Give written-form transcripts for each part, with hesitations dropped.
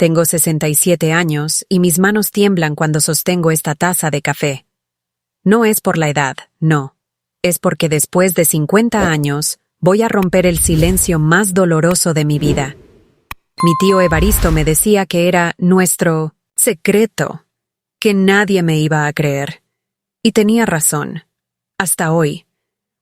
Tengo 67 años y mis manos tiemblan cuando sostengo esta taza de café. No es por la edad, no. Es porque después de 50 años voy a romper el silencio más doloroso de mi vida. Mi tío Evaristo me decía que era nuestro secreto, que nadie me iba a creer. Y tenía razón. Hasta hoy.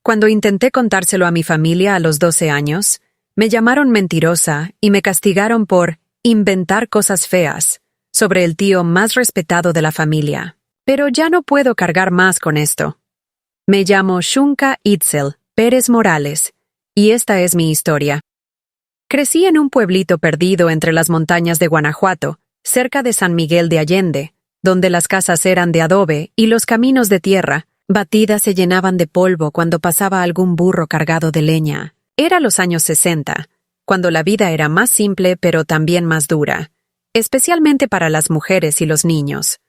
Cuando intenté contárselo a mi familia a los 12 años, me llamaron mentirosa y me castigaron por inventar cosas feas sobre el tío más respetado de la familia. Pero ya no puedo cargar más con esto. Me llamo Xunca Itzel Pérez Morales, y esta es mi historia. Crecí en un pueblito perdido entre las montañas de Guanajuato, cerca de San Miguel de Allende, donde las casas eran de adobe y los caminos de tierra batida se llenaban de polvo cuando pasaba algún burro cargado de leña. Era los años 60, cuando la vida era más simple pero también más dura, especialmente para las mujeres y los niños.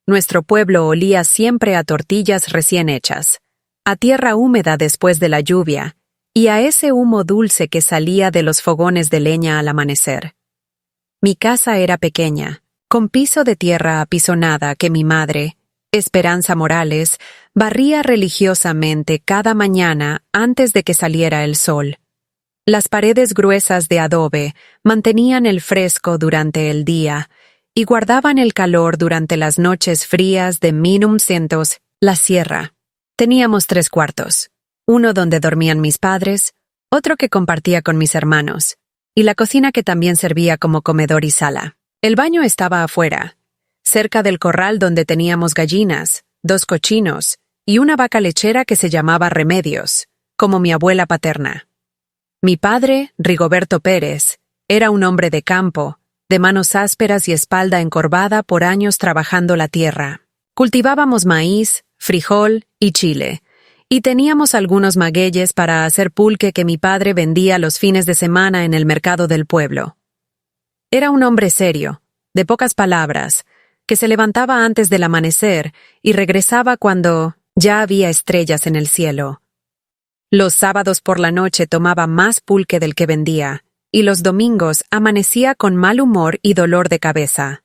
Nuestro pueblo olía siempre a tortillas recién hechas, a tierra húmeda después de la lluvia y a ese humo dulce que salía de los fogones de leña al amanecer. Mi casa era pequeña, con piso de tierra apisonada que mi madre, Esperanza Morales, barría religiosamente cada mañana antes de que saliera el sol. Las paredes gruesas de adobe mantenían el fresco durante el día y guardaban el calor durante las noches frías de 1900. La sierra. Teníamos 3 cuartos, uno donde dormían mis padres, otro que compartía con mis hermanos, y la cocina que también servía como comedor y sala. El baño estaba afuera, cerca del corral donde teníamos gallinas, 2 cochinos y una vaca lechera que se llamaba Remedios, como mi abuela paterna. Mi padre, Rigoberto Pérez, era un hombre de campo, de manos ásperas y espalda encorvada por años trabajando la tierra. Cultivábamos maíz, frijol y chile, y teníamos algunos magueyes para hacer pulque que mi padre vendía los fines de semana en el mercado del pueblo. Era un hombre serio, de pocas palabras, que se levantaba antes del amanecer y regresaba cuando ya había estrellas en el cielo. Los sábados por la noche tomaba más pulque del que vendía, y los domingos amanecía con mal humor y dolor de cabeza.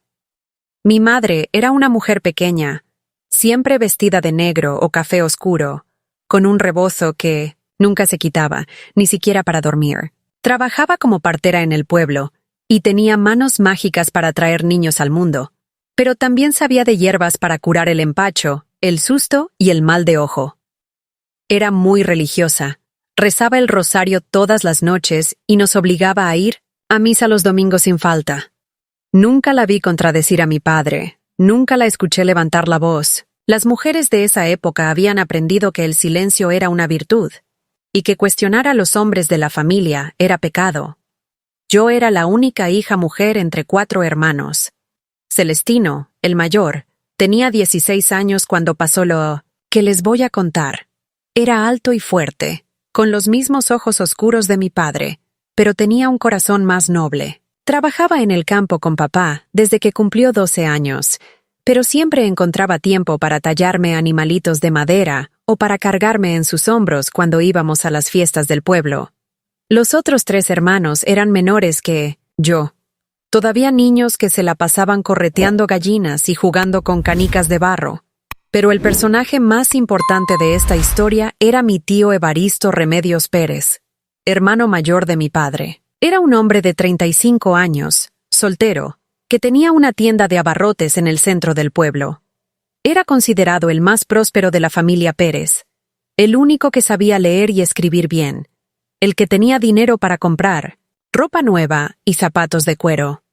Mi madre era una mujer pequeña, siempre vestida de negro o café oscuro, con un rebozo que nunca se quitaba, ni siquiera para dormir. Trabajaba como partera en el pueblo, y tenía manos mágicas para traer niños al mundo, pero también sabía de hierbas para curar el empacho, el susto y el mal de ojo. Era muy religiosa, rezaba el rosario todas las noches y nos obligaba a ir a misa los domingos sin falta. Nunca la vi contradecir a mi padre, nunca la escuché levantar la voz. Las mujeres de esa época habían aprendido que el silencio era una virtud, y que cuestionar a los hombres de la familia era pecado. Yo era la única hija mujer entre 4 hermanos. Celestino, el mayor, tenía 16 años cuando pasó lo que les voy a contar. Era alto y fuerte, con los mismos ojos oscuros de mi padre, pero tenía un corazón más noble. Trabajaba en el campo con papá desde que cumplió 12 años, pero siempre encontraba tiempo para tallarme animalitos de madera o para cargarme en sus hombros cuando íbamos a las fiestas del pueblo. Los otros 3 hermanos eran menores que yo, todavía niños que se la pasaban correteando gallinas y jugando con canicas de barro. Pero el personaje más importante de esta historia era mi tío Evaristo Remedios Pérez, hermano mayor de mi padre. Era un hombre de 35 años, soltero, que tenía una tienda de abarrotes en el centro del pueblo. Era considerado el más próspero de la familia Pérez, el único que sabía leer y escribir bien, el que tenía dinero para comprar, ropa nueva y zapatos de cuero.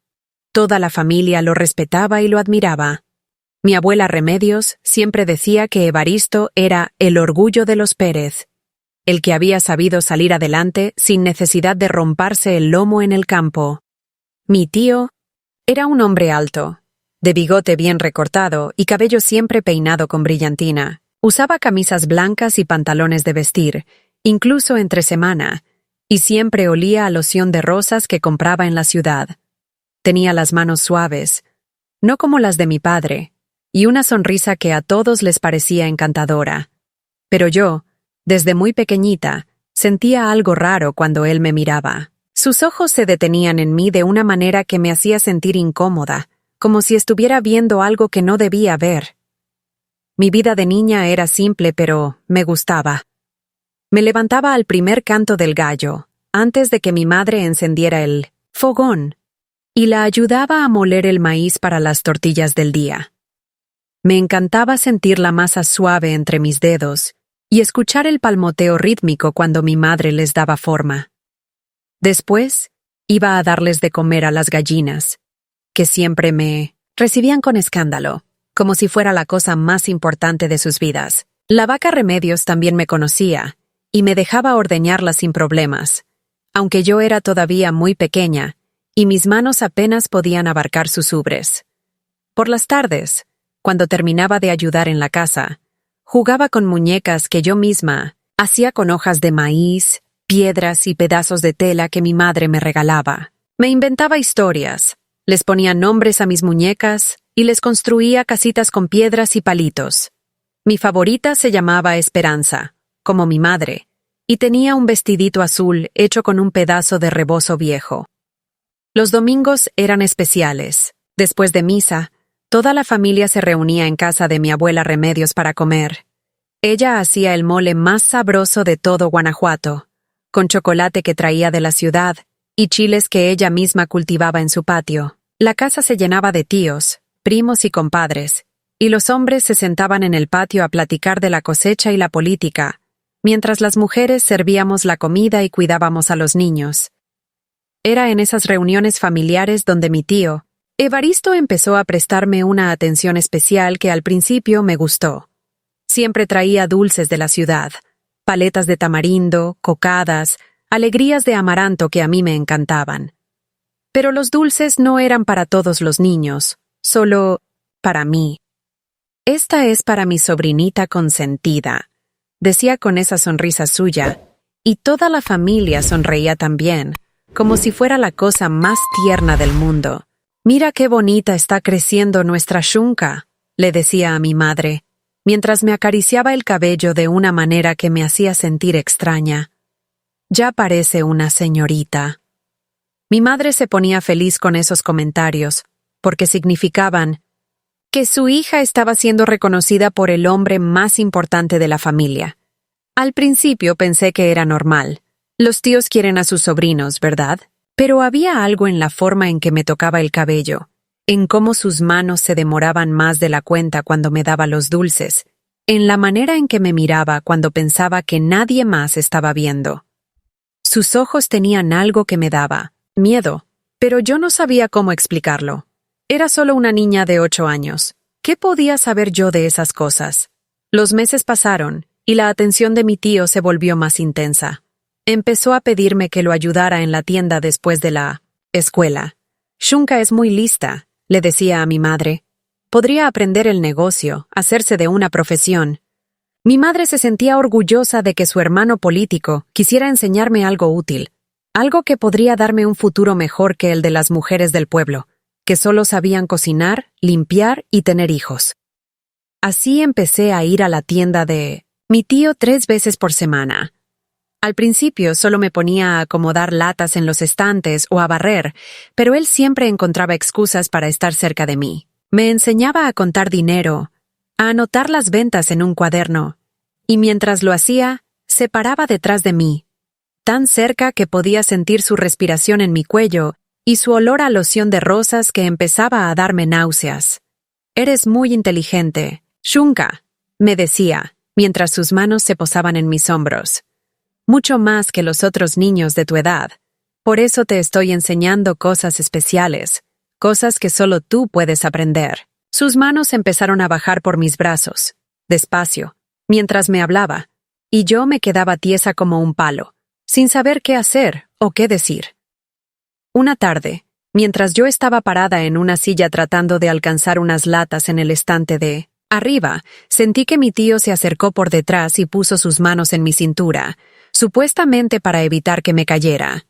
Toda la familia lo respetaba y lo admiraba. Mi abuela Remedios siempre decía que Evaristo era el orgullo de los Pérez, el que había sabido salir adelante sin necesidad de romperse el lomo en el campo. Mi tío era un hombre alto, de bigote bien recortado y cabello siempre peinado con brillantina. Usaba camisas blancas y pantalones de vestir, incluso entre semana, y siempre olía a loción de rosas que compraba en la ciudad. Tenía las manos suaves, no como las de mi padre, y una sonrisa que a todos les parecía encantadora. Pero yo, desde muy pequeñita, sentía algo raro cuando él me miraba. Sus ojos se detenían en mí de una manera que me hacía sentir incómoda, como si estuviera viendo algo que no debía ver. Mi vida de niña era simple, pero me gustaba. Me levantaba al primer canto del gallo, antes de que mi madre encendiera el fogón, y la ayudaba a moler el maíz para las tortillas del día. Me encantaba sentir la masa suave entre mis dedos y escuchar el palmoteo rítmico cuando mi madre les daba forma. Después, iba a darles de comer a las gallinas, que siempre me recibían con escándalo, como si fuera la cosa más importante de sus vidas. La vaca Remedios también me conocía y me dejaba ordeñarla sin problemas, aunque yo era todavía muy pequeña y mis manos apenas podían abarcar sus ubres. Por las tardes, cuando terminaba de ayudar en la casa, jugaba con muñecas que yo misma hacía con hojas de maíz, piedras y pedazos de tela que mi madre me regalaba. Me inventaba historias, les ponía nombres a mis muñecas y les construía casitas con piedras y palitos. Mi favorita se llamaba Esperanza, como mi madre, y tenía un vestidito azul hecho con un pedazo de rebozo viejo. Los domingos eran especiales. Después de misa, toda la familia se reunía en casa de mi abuela Remedios para comer. Ella hacía el mole más sabroso de todo Guanajuato, con chocolate que traía de la ciudad y chiles que ella misma cultivaba en su patio. La casa se llenaba de tíos, primos y compadres, y los hombres se sentaban en el patio a platicar de la cosecha y la política, mientras las mujeres servíamos la comida y cuidábamos a los niños. Era en esas reuniones familiares donde mi tío, Evaristo, empezó a prestarme una atención especial que al principio me gustó. Siempre traía dulces de la ciudad, paletas de tamarindo, cocadas, alegrías de amaranto que a mí me encantaban. Pero los dulces no eran para todos los niños, solo para mí. «Esta es para mi sobrinita consentida», decía con esa sonrisa suya, y toda la familia sonreía también, como si fuera la cosa más tierna del mundo. «Mira qué bonita está creciendo nuestra Xunca», le decía a mi madre, mientras me acariciaba el cabello de una manera que me hacía sentir extraña. «Ya parece una señorita». Mi madre se ponía feliz con esos comentarios, porque significaban que su hija estaba siendo reconocida por el hombre más importante de la familia. Al principio pensé que era normal. Los tíos quieren a sus sobrinos, ¿verdad? Pero había algo en la forma en que me tocaba el cabello, en cómo sus manos se demoraban más de la cuenta cuando me daba los dulces, en la manera en que me miraba cuando pensaba que nadie más estaba viendo. Sus ojos tenían algo que me daba miedo, pero yo no sabía cómo explicarlo. Era solo una niña de 8 años. ¿Qué podía saber yo de esas cosas? Los meses pasaron, y la atención de mi tío se volvió más intensa. Empezó a pedirme que lo ayudara en la tienda después de la escuela. «Xunca es muy lista», le decía a mi madre. «Podría aprender el negocio, hacerse de una profesión». Mi madre se sentía orgullosa de que su hermano político quisiera enseñarme algo útil, algo que podría darme un futuro mejor que el de las mujeres del pueblo, que solo sabían cocinar, limpiar y tener hijos. Así empecé a ir a la tienda de mi tío 3 veces por semana. Al principio solo me ponía a acomodar latas en los estantes o a barrer, pero él siempre encontraba excusas para estar cerca de mí. Me enseñaba a contar dinero, a anotar las ventas en un cuaderno, y mientras lo hacía, se paraba detrás de mí, tan cerca que podía sentir su respiración en mi cuello y su olor a loción de rosas que empezaba a darme náuseas. «Eres muy inteligente, Xunca», me decía, mientras sus manos se posaban en mis hombros. «Mucho más que los otros niños de tu edad. Por eso te estoy enseñando cosas especiales, cosas que solo tú puedes aprender». Sus manos empezaron a bajar por mis brazos, despacio, mientras me hablaba, y yo me quedaba tiesa como un palo, sin saber qué hacer o qué decir. Una tarde, mientras yo estaba parada en una silla tratando de alcanzar unas latas en el estante de arriba, sentí que mi tío se acercó por detrás y puso sus manos en mi cintura, supuestamente para evitar que me cayera.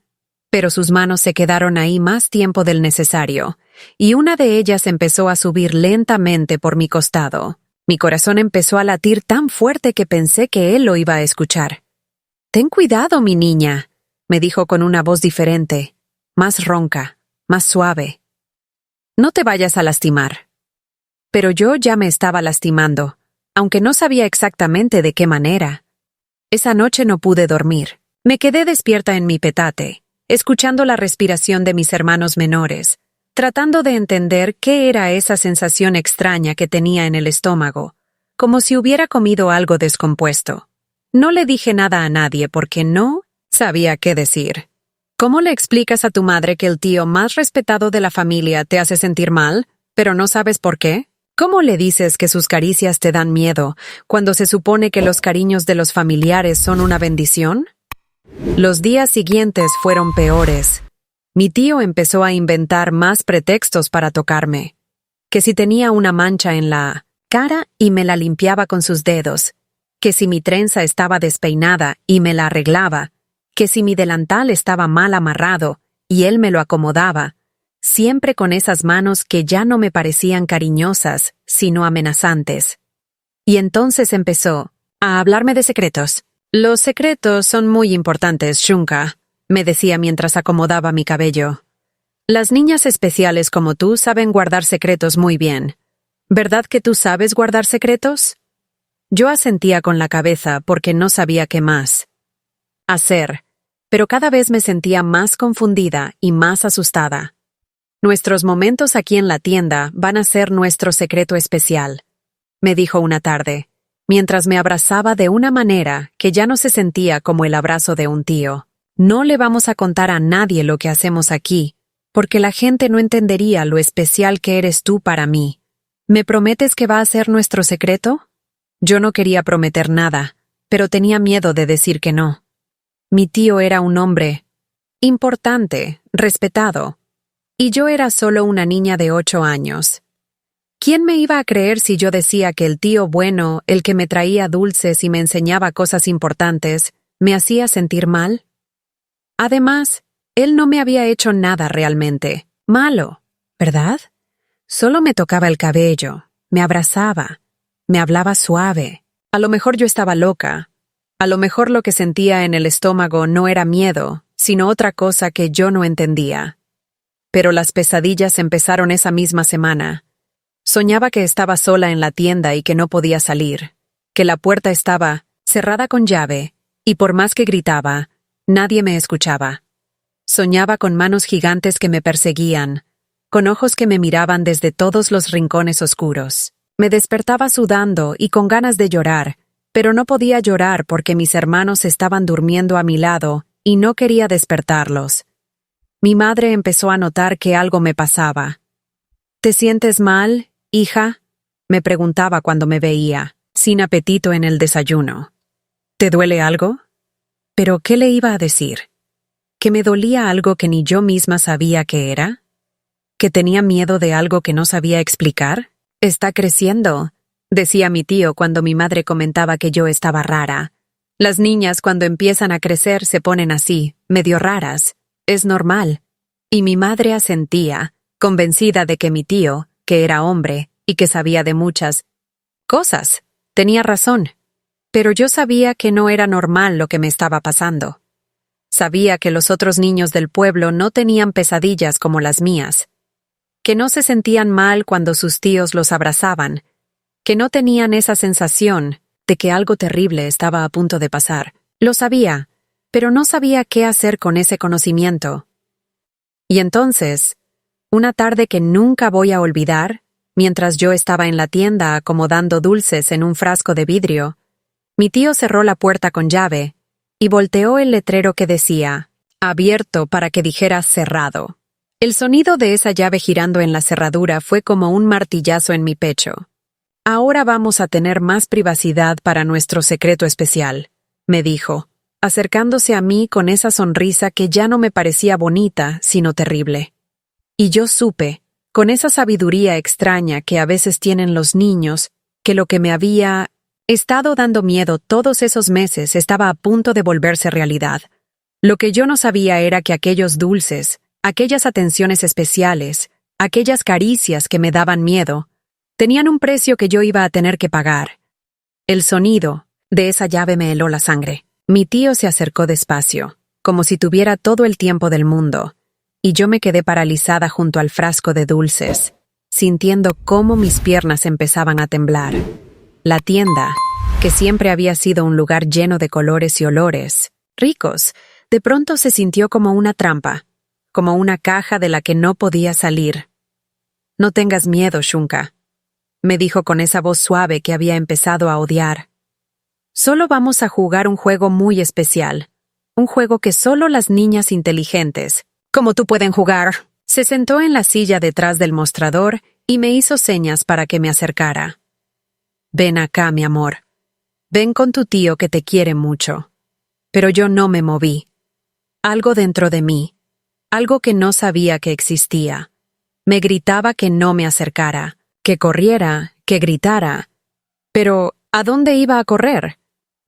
Pero sus manos se quedaron ahí más tiempo del necesario, y una de ellas empezó a subir lentamente por mi costado. Mi corazón empezó a latir tan fuerte que pensé que él lo iba a escuchar. «Ten cuidado, mi niña», me dijo con una voz diferente, más ronca, más suave. No te vayas a lastimar. Pero yo ya me estaba lastimando, aunque no sabía exactamente de qué manera. Esa noche no pude dormir. Me quedé despierta en mi petate, escuchando la respiración de mis hermanos menores, tratando de entender qué era esa sensación extraña que tenía en el estómago, como si hubiera comido algo descompuesto. No le dije nada a nadie porque no sabía qué decir. ¿Cómo le explicas a tu madre que el tío más respetado de la familia te hace sentir mal, pero no sabes por qué? ¿Cómo le dices que sus caricias te dan miedo, cuando se supone que los cariños de los familiares son una bendición? Los días siguientes fueron peores. Mi tío empezó a inventar más pretextos para tocarme. Que si tenía una mancha en la cara y me la limpiaba con sus dedos, que si mi trenza estaba despeinada y me la arreglaba, que si mi delantal estaba mal amarrado y él me lo acomodaba, siempre con esas manos que ya no me parecían cariñosas, sino amenazantes. Y entonces empezó a hablarme de secretos. Los secretos son muy importantes, Shunka, me decía mientras acomodaba mi cabello. Las niñas especiales como tú saben guardar secretos muy bien. ¿Verdad que tú sabes guardar secretos? Yo asentía con la cabeza porque no sabía qué más hacer, pero cada vez me sentía más confundida y más asustada. Nuestros momentos aquí en la tienda van a ser nuestro secreto especial, me dijo una tarde, mientras me abrazaba de una manera que ya no se sentía como el abrazo de un tío. No le vamos a contar a nadie lo que hacemos aquí, porque la gente no entendería lo especial que eres tú para mí. ¿Me prometes que va a ser nuestro secreto? Yo no quería prometer nada, pero tenía miedo de decir que no. Mi tío era un hombre importante, respetado, y yo era solo una niña de 8 años. ¿Quién me iba a creer si yo decía que el tío bueno, el que me traía dulces y me enseñaba cosas importantes, me hacía sentir mal? Además, él no me había hecho nada realmente malo, ¿verdad? Solo me tocaba el cabello, me abrazaba, me hablaba suave. A lo mejor yo estaba loca. A lo mejor lo que sentía en el estómago no era miedo, sino otra cosa que yo no entendía. Pero las pesadillas empezaron esa misma semana. Soñaba que estaba sola en la tienda y que no podía salir, que la puerta estaba cerrada con llave, y por más que gritaba, nadie me escuchaba. Soñaba con manos gigantes que me perseguían, con ojos que me miraban desde todos los rincones oscuros. Me despertaba sudando y con ganas de llorar, pero no podía llorar porque mis hermanos estaban durmiendo a mi lado y no quería despertarlos. Mi madre empezó a notar que algo me pasaba. ¿Te sientes mal, hija?, me preguntaba cuando me veía, sin apetito en el desayuno. ¿Te duele algo? ¿Pero qué le iba a decir? ¿Que me dolía algo que ni yo misma sabía qué era? ¿Que tenía miedo de algo que no sabía explicar? Está creciendo, decía mi tío cuando mi madre comentaba que yo estaba rara. Las niñas cuando empiezan a crecer se ponen así, medio raras. Es normal. Y mi madre asentía, convencida de que mi tío, que era hombre y que sabía de muchas cosas, tenía razón. Pero yo sabía que no era normal lo que me estaba pasando. Sabía que los otros niños del pueblo no tenían pesadillas como las mías, que no se sentían mal cuando sus tíos los abrazaban, que no tenían esa sensación de que algo terrible estaba a punto de pasar. Lo sabía, pero no sabía qué hacer con ese conocimiento. Y entonces, una tarde que nunca voy a olvidar, mientras yo estaba en la tienda acomodando dulces en un frasco de vidrio, mi tío cerró la puerta con llave y volteó el letrero que decía, abierto para que dijera cerrado. El sonido de esa llave girando en la cerradura fue como un martillazo en mi pecho. Ahora vamos a tener más privacidad para nuestro secreto especial, me dijo, acercándose a mí con esa sonrisa que ya no me parecía bonita, sino terrible. Y yo supe, con esa sabiduría extraña que a veces tienen los niños, que lo que me había estado dando miedo todos esos meses estaba a punto de volverse realidad. Lo que yo no sabía era que aquellos dulces, aquellas atenciones especiales, aquellas caricias que me daban miedo, tenían un precio que yo iba a tener que pagar. El sonido de esa llave me heló la sangre. Mi tío se acercó despacio. como si tuviera todo el tiempo del mundo, y yo me quedé paralizada junto al frasco de dulces, sintiendo cómo mis piernas empezaban a temblar. La tienda, que siempre había sido un lugar lleno de colores y olores ricos, de pronto se sintió como una trampa, como una caja de la que no podía salir. «No tengas miedo, Shunka», me dijo con esa voz suave que había empezado a odiar. «Solo vamos a jugar un juego muy especial, un juego que solo las niñas inteligentes, como tú, pueden jugar». Se sentó en la silla detrás del mostrador y me hizo señas para que me acercara. «Ven acá, mi amor. Ven con tu tío que te quiere mucho». Pero yo no me moví. Algo dentro de mí, algo que no sabía que existía, me gritaba que no me acercara, que corriera, que gritara. Pero, ¿a dónde iba a correr?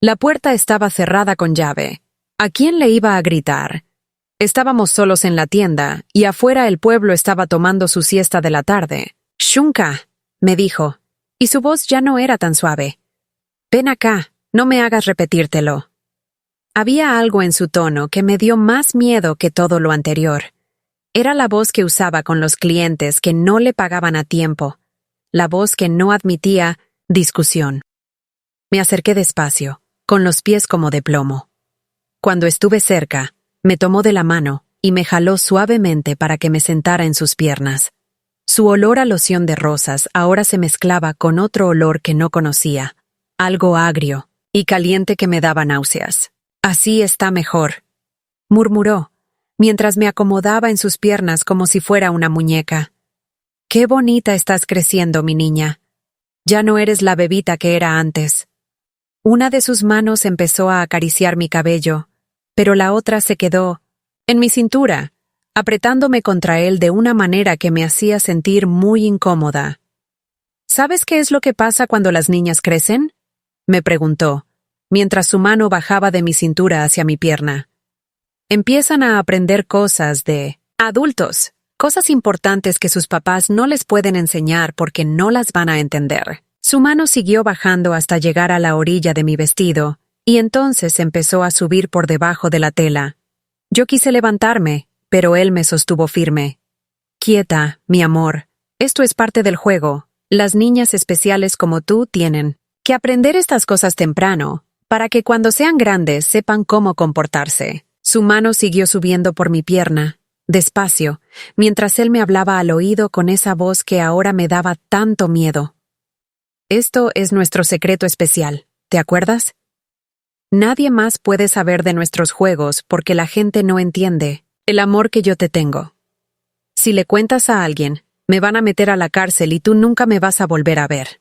La puerta estaba cerrada con llave. ¿A quién le iba a gritar? Estábamos solos en la tienda, y afuera el pueblo estaba tomando su siesta de la tarde. «Shunka», me dijo, y su voz ya no era tan suave. «Ven acá, no me hagas repetírtelo». Había algo en su tono que me dio más miedo que todo lo anterior. Era la voz que usaba con los clientes que no le pagaban a tiempo, la voz que no admitía discusión. Me acerqué despacio, con los pies como de plomo. Cuando estuve cerca, me tomó de la mano y me jaló suavemente para que me sentara en sus piernas. Su olor a loción de rosas ahora se mezclaba con otro olor que no conocía, algo agrio y caliente que me daba náuseas. «Así está mejor», murmuró, mientras me acomodaba en sus piernas como si fuera una muñeca. «Qué bonita estás creciendo, mi niña. Ya no eres la bebita que era antes». Una de sus manos empezó a acariciar mi cabello, pero la otra se quedó en mi cintura, apretándome contra él de una manera que me hacía sentir muy incómoda. «¿Sabes qué es lo que pasa cuando las niñas crecen?», me preguntó, mientras su mano bajaba de mi cintura hacia mi pierna. «Empiezan a aprender cosas de adultos, cosas importantes que sus papás no les pueden enseñar porque no las van a entender». Su mano siguió bajando hasta llegar a la orilla de mi vestido, y entonces empezó a subir por debajo de la tela. Yo quise levantarme, pero él me sostuvo firme. «Quieta, mi amor. Esto es parte del juego. Las niñas especiales como tú tienen que aprender estas cosas temprano, para que cuando sean grandes sepan cómo comportarse». Su mano siguió subiendo por mi pierna, despacio, mientras él me hablaba al oído con esa voz que ahora me daba tanto miedo. «Esto es nuestro secreto especial, ¿te acuerdas? Nadie más puede saber de nuestros juegos porque la gente no entiende el amor que yo te tengo. Si le cuentas a alguien, me van a meter a la cárcel y tú nunca me vas a volver a ver.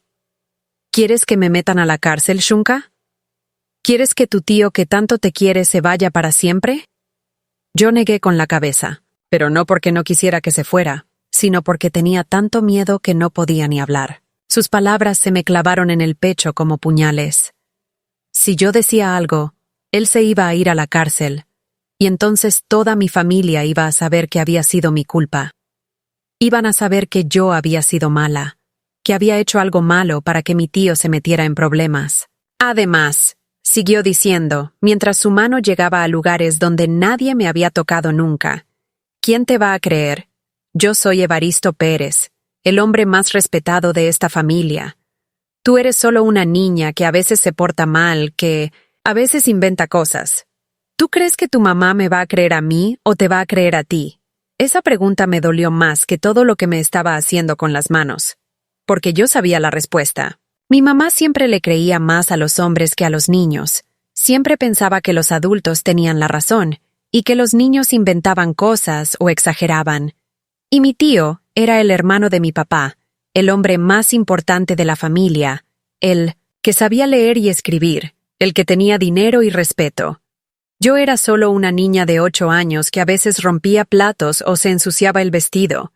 ¿Quieres que me metan a la cárcel, Shunka? ¿Quieres que tu tío que tanto te quiere se vaya para siempre?» Yo negué con la cabeza, pero no porque no quisiera que se fuera, sino porque tenía tanto miedo que no podía ni hablar. Sus palabras se me clavaron en el pecho como puñales. Si yo decía algo, él se iba a ir a la cárcel, y entonces toda mi familia iba a saber que había sido mi culpa. Iban a saber que yo había sido mala, que había hecho algo malo para que mi tío se metiera en problemas. Además, siguió diciendo, mientras su mano llegaba a lugares donde nadie me había tocado nunca, «¿Quién te va a creer? Yo soy Evaristo Pérez, el hombre más respetado de esta familia. Tú eres solo una niña que a veces se porta mal, que a veces inventa cosas. ¿Tú crees que tu mamá me va a creer a mí o te va a creer a ti?» Esa pregunta me dolió más que todo lo que me estaba haciendo con las manos, porque yo sabía la respuesta. Mi mamá siempre le creía más a los hombres que a los niños. Siempre pensaba que los adultos tenían la razón y que los niños inventaban cosas o exageraban. Y mi tío era el hermano de mi papá, el hombre más importante de la familia, el que sabía leer y escribir, el que tenía dinero y respeto. Yo era solo una niña de 8 años que a veces rompía platos o se ensuciaba el vestido.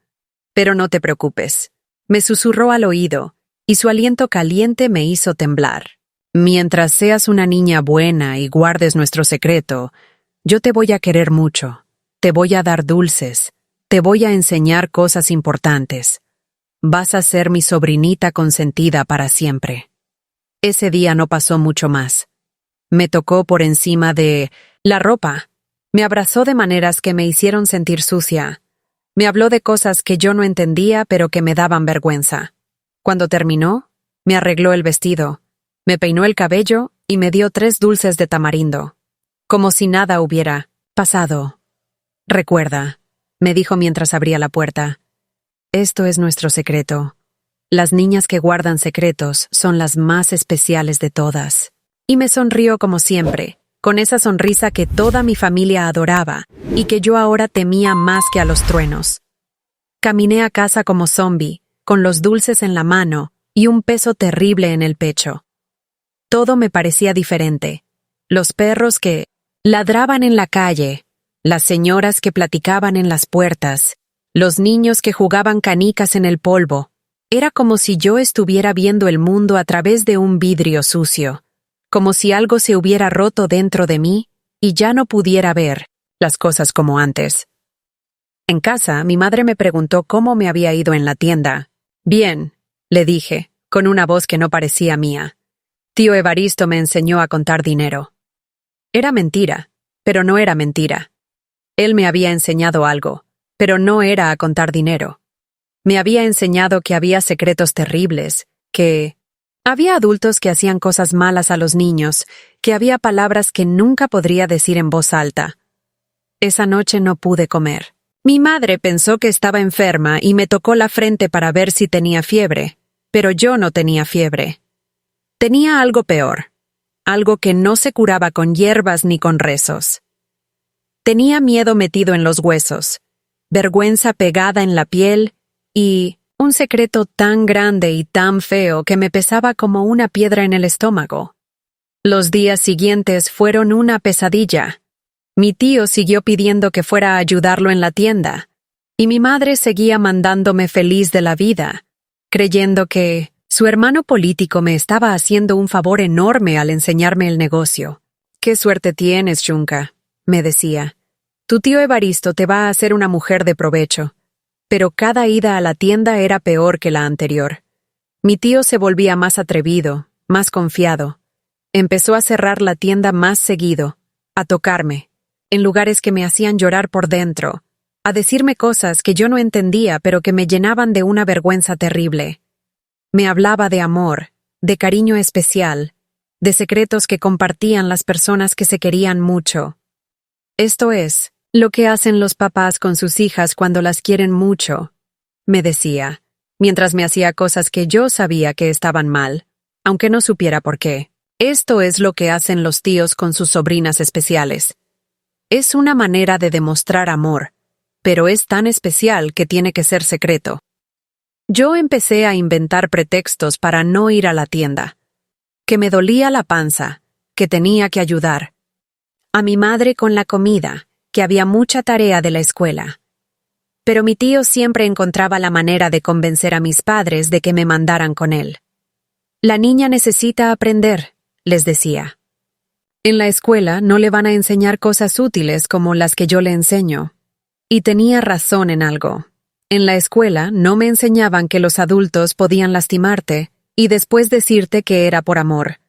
«Pero no te preocupes», me susurró al oído, y su aliento caliente me hizo temblar. «Mientras seas una niña buena y guardes nuestro secreto, yo te voy a querer mucho, te voy a dar dulces, te voy a enseñar cosas importantes. Vas a ser mi sobrinita consentida para siempre». Ese día no pasó mucho más. Me tocó por encima de la ropa Me abrazó de maneras que me hicieron sentir sucia. Me habló de cosas que yo no entendía pero que me daban vergüenza. Cuando terminó, me arregló el vestido, me peinó el cabello y me dio 3 dulces de tamarindo. Como si nada hubiera pasado. Recuerda, me dijo mientras abría la puerta. Esto es nuestro secreto. Las niñas que guardan secretos son las más especiales de todas. Y me sonrió como siempre, con esa sonrisa que toda mi familia adoraba y que yo ahora temía más que a los truenos. Caminé a casa como zombi, con los dulces en la mano y un peso terrible en el pecho. Todo me parecía diferente. Los perros que ladraban en la calle, las señoras que platicaban en las puertas, los niños que jugaban canicas en el polvo. Era como si yo estuviera viendo el mundo a través de un vidrio sucio, como si algo se hubiera roto dentro de mí y ya no pudiera ver las cosas como antes. En casa, mi madre me preguntó cómo me había ido en la tienda. Bien, le dije, con una voz que no parecía mía. Tío Evaristo me enseñó a contar dinero. Era mentira, pero no era mentira. Él me había enseñado algo, pero no era a contar dinero. Me había enseñado que había secretos terribles, que había adultos que hacían cosas malas a los niños, que había palabras que nunca podría decir en voz alta. Esa noche no pude comer. Mi madre pensó que estaba enferma y me tocó la frente para ver si tenía fiebre, pero yo no tenía fiebre. Tenía algo peor, algo que no se curaba con hierbas ni con rezos. Tenía miedo metido en los huesos, vergüenza pegada en la piel y un secreto tan grande y tan feo que me pesaba como una piedra en el estómago. Los días siguientes fueron una pesadilla. Mi tío siguió pidiendo que fuera a ayudarlo en la tienda, y mi madre seguía mandándome feliz de la vida, creyendo que su hermano político me estaba haciendo un favor enorme al enseñarme el negocio. «Qué suerte tienes, Shunka», me decía. «Tu tío Evaristo te va a hacer una mujer de provecho». Pero cada ida a la tienda era peor que la anterior. Mi tío se volvía más atrevido, más confiado. Empezó a cerrar la tienda más seguido, a tocarme, en lugares que me hacían llorar por dentro, a decirme cosas que yo no entendía pero que me llenaban de una vergüenza terrible. Me hablaba de amor, de cariño especial, de secretos que compartían las personas que se querían mucho. Esto es lo que hacen los papás con sus hijas cuando las quieren mucho, me decía, mientras me hacía cosas que yo sabía que estaban mal, aunque no supiera por qué. Esto es lo que hacen los tíos con sus sobrinas especiales. Es una manera de demostrar amor, pero es tan especial que tiene que ser secreto. Yo empecé a inventar pretextos para no ir a la tienda. Que me dolía la panza, que tenía que ayudar. A mi madre con la comida, que había mucha tarea de la escuela. Pero mi tío siempre encontraba la manera de convencer a mis padres de que me mandaran con él. La niña necesita aprender, les decía. En la escuela no le van a enseñar cosas útiles como las que yo le enseño. Y tenía razón en algo. En la escuela no me enseñaban que los adultos podían lastimarte y después decirte que era por amor.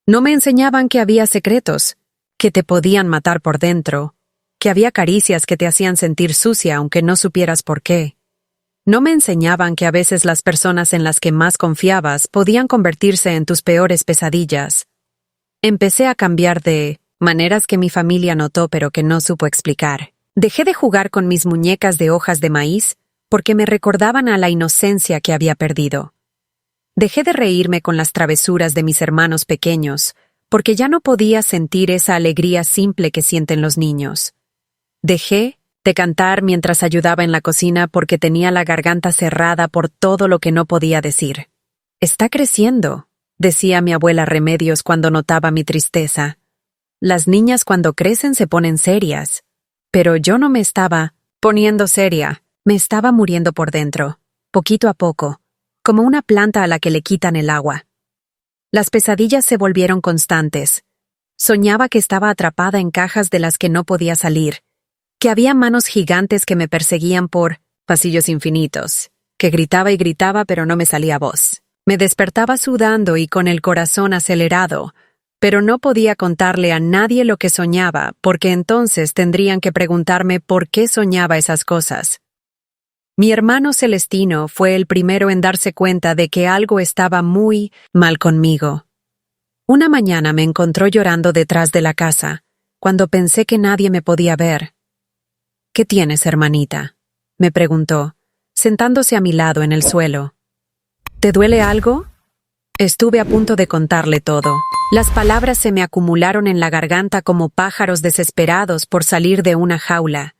No me enseñaban que había secretos, que te podían matar por dentro, que había caricias que te hacían sentir sucia aunque no supieras por qué. No me enseñaban que a veces las personas en las que más confiabas podían convertirse en tus peores pesadillas. Empecé a cambiar de maneras que mi familia notó pero que no supo explicar. Dejé de jugar con mis muñecas de hojas de maíz porque me recordaban a la inocencia que había perdido. Dejé de reírme con las travesuras de mis hermanos pequeños porque ya no podía sentir esa alegría simple que sienten los niños. Dejé de cantar mientras ayudaba en la cocina porque tenía la garganta cerrada por todo lo que no podía decir. «Está creciendo», decía mi abuela Remedios cuando notaba mi tristeza. «Las niñas cuando crecen se ponen serias». Pero yo no me estaba poniendo seria, me estaba muriendo por dentro, poquito a poco, como una planta a la que le quitan el agua. Las pesadillas se volvieron constantes. Soñaba que estaba atrapada en cajas de las que no podía salir, que había manos gigantes que me perseguían por pasillos infinitos, que gritaba y gritaba pero no me salía voz. Me despertaba sudando y con el corazón acelerado, Pero no podía contarle a nadie lo que soñaba, porque entonces tendrían que preguntarme por qué soñaba esas cosas. Mi hermano Celestino fue el primero en darse cuenta de que algo estaba muy mal conmigo. Una mañana me encontró llorando detrás de la casa, cuando pensé que nadie me podía ver. «¿Qué tienes, hermanita?», me preguntó, sentándose a mi lado en el suelo. «¿Te duele algo?». Estuve a punto de contarle todo. Las palabras se me acumularon en la garganta como pájaros desesperados por salir de una jaula.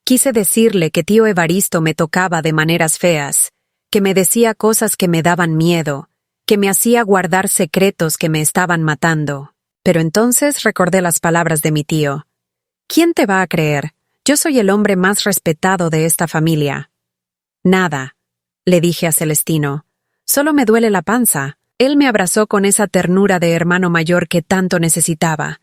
Quise decirle que tío Evaristo me tocaba de maneras feas, que me decía cosas que me daban miedo, que me hacía guardar secretos que me estaban matando. Pero entonces recordé las palabras de mi tío. «¿Quién te va a creer? Yo soy el hombre más respetado de esta familia». «Nada», le dije a Celestino. «Solo me duele la panza». Él me abrazó con esa ternura de hermano mayor que tanto necesitaba.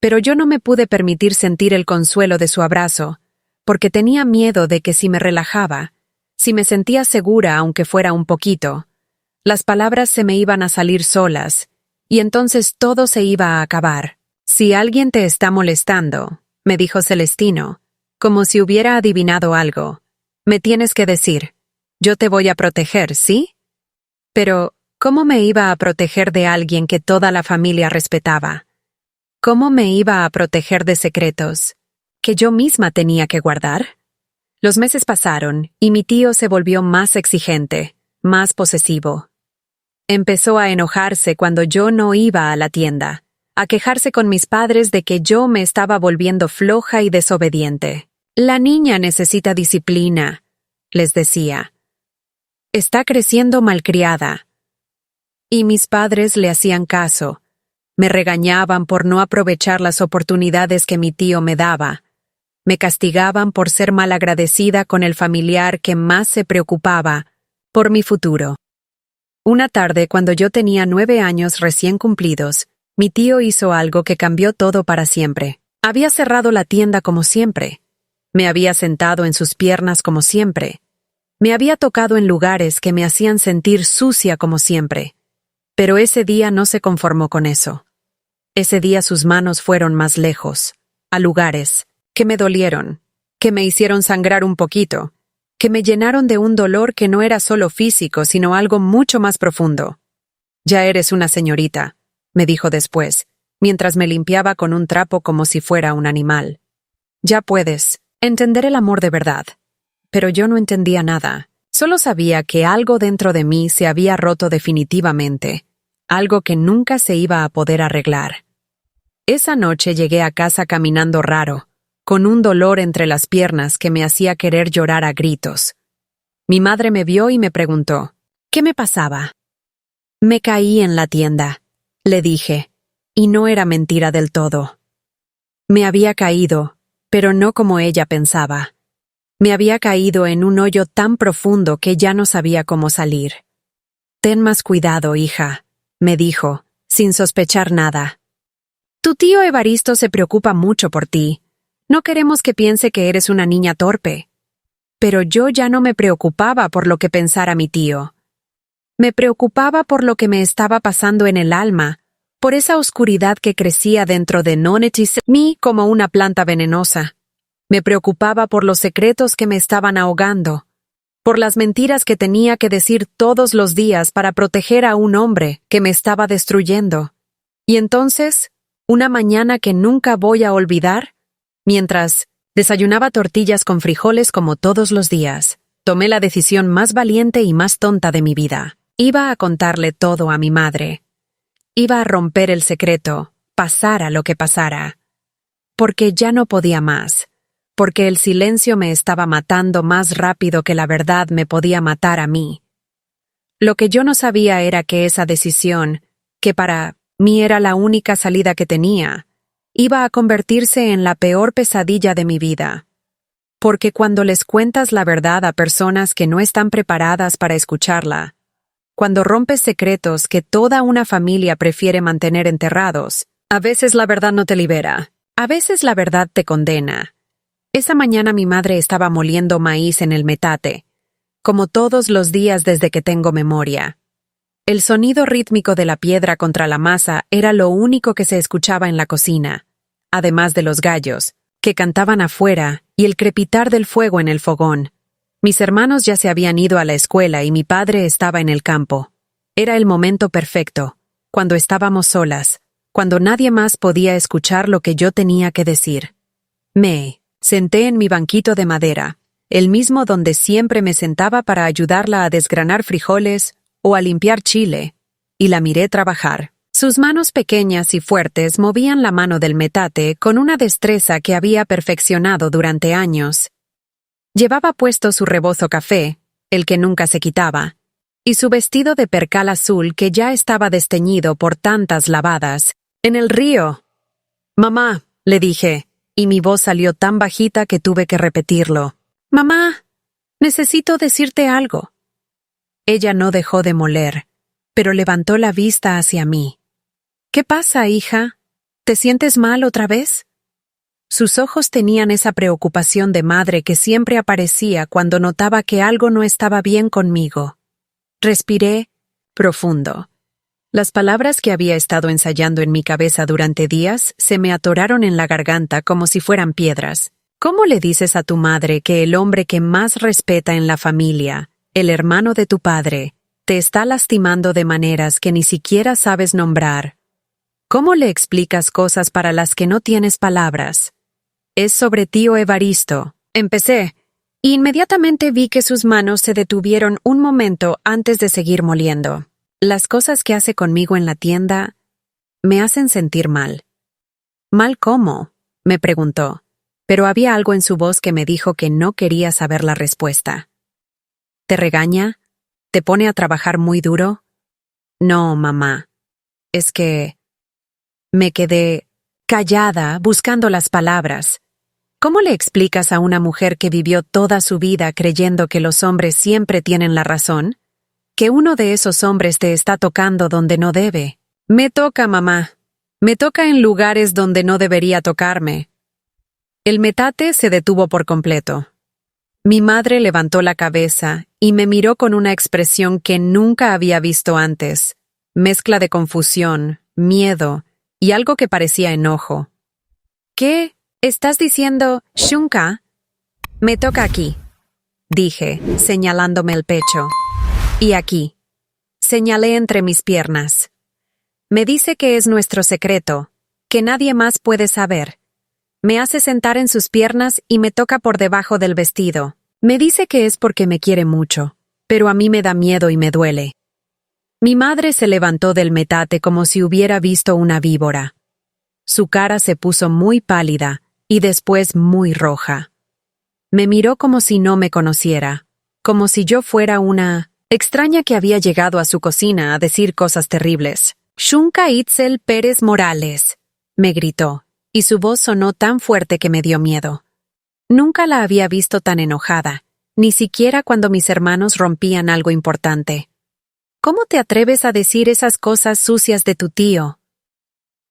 Pero yo no me pude permitir sentir el consuelo de su abrazo, porque tenía miedo de que si me relajaba, si me sentía segura aunque fuera un poquito, las palabras se me iban a salir solas, y entonces todo se iba a acabar. «Si alguien te está molestando», me dijo Celestino, como si hubiera adivinado algo, «me tienes que decir. Yo te voy a proteger, ¿sí?» Pero, ¿cómo me iba a proteger de alguien que toda la familia respetaba? ¿Cómo me iba a proteger de secretos que yo misma tenía que guardar? Los meses pasaron y mi tío se volvió más exigente, más posesivo. Empezó a enojarse cuando yo no iba a la tienda, a quejarse con mis padres de que yo me estaba volviendo floja y desobediente. «La niña necesita disciplina», les decía. «Está creciendo malcriada». Y mis padres le hacían caso. Me regañaban por no aprovechar las oportunidades que mi tío me daba. Me castigaban por ser malagradecida con el familiar que más se preocupaba por mi futuro. Una tarde, cuando yo tenía 9 años recién cumplidos, mi tío hizo algo que cambió todo para siempre. Había cerrado la tienda como siempre. Me había sentado en sus piernas como siempre. Me había tocado en lugares que me hacían sentir sucia como siempre. Pero ese día no se conformó con eso. Ese día sus manos fueron más lejos, a lugares que me dolieron, que me hicieron sangrar un poquito, que me llenaron de un dolor que no era solo físico, sino algo mucho más profundo. «Ya eres una señorita», me dijo después, mientras me limpiaba con un trapo como si fuera un animal. «Ya puedes entender el amor de verdad». Pero yo no entendía nada. Solo sabía que algo dentro de mí se había roto definitivamente, algo que nunca se iba a poder arreglar. Esa noche llegué a casa caminando raro, con un dolor entre las piernas que me hacía querer llorar a gritos. Mi madre me vio y me preguntó, ¿qué me pasaba? «Me caí en la tienda», le dije, y no era mentira del todo. Me había caído, pero no como ella pensaba. Me había caído en un hoyo tan profundo que ya no sabía cómo salir. «Ten más cuidado, hija», me dijo, sin sospechar nada. «Tu tío Evaristo se preocupa mucho por ti. No queremos que piense que eres una niña torpe». Pero yo ya no me preocupaba por lo que pensara mi tío. Me preocupaba por lo que me estaba pasando en el alma, por esa oscuridad que crecía dentro de mí como una planta venenosa. Me preocupaba por los secretos que me estaban ahogando, por las mentiras que tenía que decir todos los días para proteger a un hombre que me estaba destruyendo. Y entonces, una mañana que nunca voy a olvidar, mientras desayunaba tortillas con frijoles como todos los días, tomé la decisión más valiente y más tonta de mi vida. Iba a contarle todo a mi madre. Iba a romper el secreto, pasara lo que pasara. Porque ya no podía más. Porque el silencio me estaba matando más rápido que la verdad me podía matar a mí. Lo que yo no sabía era que esa decisión, que para mí era la única salida que tenía, iba a convertirse en la peor pesadilla de mi vida. Porque cuando les cuentas la verdad a personas que no están preparadas para escucharla, cuando rompes secretos que toda una familia prefiere mantener enterrados, a veces la verdad no te libera, a veces la verdad te condena. Esa mañana mi madre estaba moliendo maíz en el metate, como todos los días desde que tengo memoria. El sonido rítmico de la piedra contra la masa era lo único que se escuchaba en la cocina, además de los gallos, que cantaban afuera, y el crepitar del fuego en el fogón. Mis hermanos ya se habían ido a la escuela y mi padre estaba en el campo. Era el momento perfecto, cuando estábamos solas, cuando nadie más podía escuchar lo que yo tenía que decir. Me senté en mi banquito de madera, el mismo donde siempre me sentaba para ayudarla a desgranar frijoles o a limpiar chile, y la miré trabajar. Sus manos pequeñas y fuertes movían la mano del metate con una destreza que había perfeccionado durante años. Llevaba puesto su rebozo café, el que nunca se quitaba, y su vestido de percal azul que ya estaba desteñido por tantas lavadas. «En el río». «Mamá», le dije, y mi voz salió tan bajita que tuve que repetirlo. «Mamá, necesito decirte algo». Ella no dejó de moler, pero levantó la vista hacia mí. «¿Qué pasa, hija? ¿Te sientes mal otra vez?» Sus ojos tenían esa preocupación de madre que siempre aparecía cuando notaba que algo no estaba bien conmigo. Respiré profundo. Las palabras que había estado ensayando en mi cabeza durante días se me atoraron en la garganta como si fueran piedras. ¿Cómo le dices a tu madre que el hombre que más respeta en la familia, el hermano de tu padre, te está lastimando de maneras que ni siquiera sabes nombrar? ¿Cómo le explicas cosas para las que no tienes palabras? Es sobre tío Evaristo. Empecé. Inmediatamente vi que sus manos se detuvieron un momento antes de seguir moliendo. Las cosas que hace conmigo en la tienda me hacen sentir mal. ¿Mal cómo?, me preguntó, pero había algo en su voz que me dijo que no quería saber la respuesta. ¿Te regaña? ¿Te pone a trabajar muy duro? No, mamá. Es que... Me quedé callada, buscando las palabras. ¿Cómo le explicas a una mujer que vivió toda su vida creyendo que los hombres siempre tienen la razón? Que uno de esos hombres te está tocando donde no debe. Me toca, mamá. Me toca en lugares donde no debería tocarme. El metate se detuvo por completo. Mi madre levantó la cabeza y me miró con una expresión que nunca había visto antes, mezcla de confusión, miedo y algo que parecía enojo. ¿Qué? ¿Estás diciendo, Shunka? Me toca aquí, dije, señalándome el pecho. Y aquí. Señalé entre mis piernas. Me dice que es nuestro secreto, que nadie más puede saber. Me hace sentar en sus piernas y me toca por debajo del vestido. Me dice que es porque me quiere mucho, pero a mí me da miedo y me duele. Mi madre se levantó del metate como si hubiera visto una víbora. Su cara se puso muy pálida y después muy roja. Me miró como si no me conociera, como si yo fuera una extraña que había llegado a su cocina a decir cosas terribles. «Shunka Itzel Pérez Morales», me gritó, y su voz sonó tan fuerte que me dio miedo. Nunca la había visto tan enojada, ni siquiera cuando mis hermanos rompían algo importante. «¿Cómo te atreves a decir esas cosas sucias de tu tío?»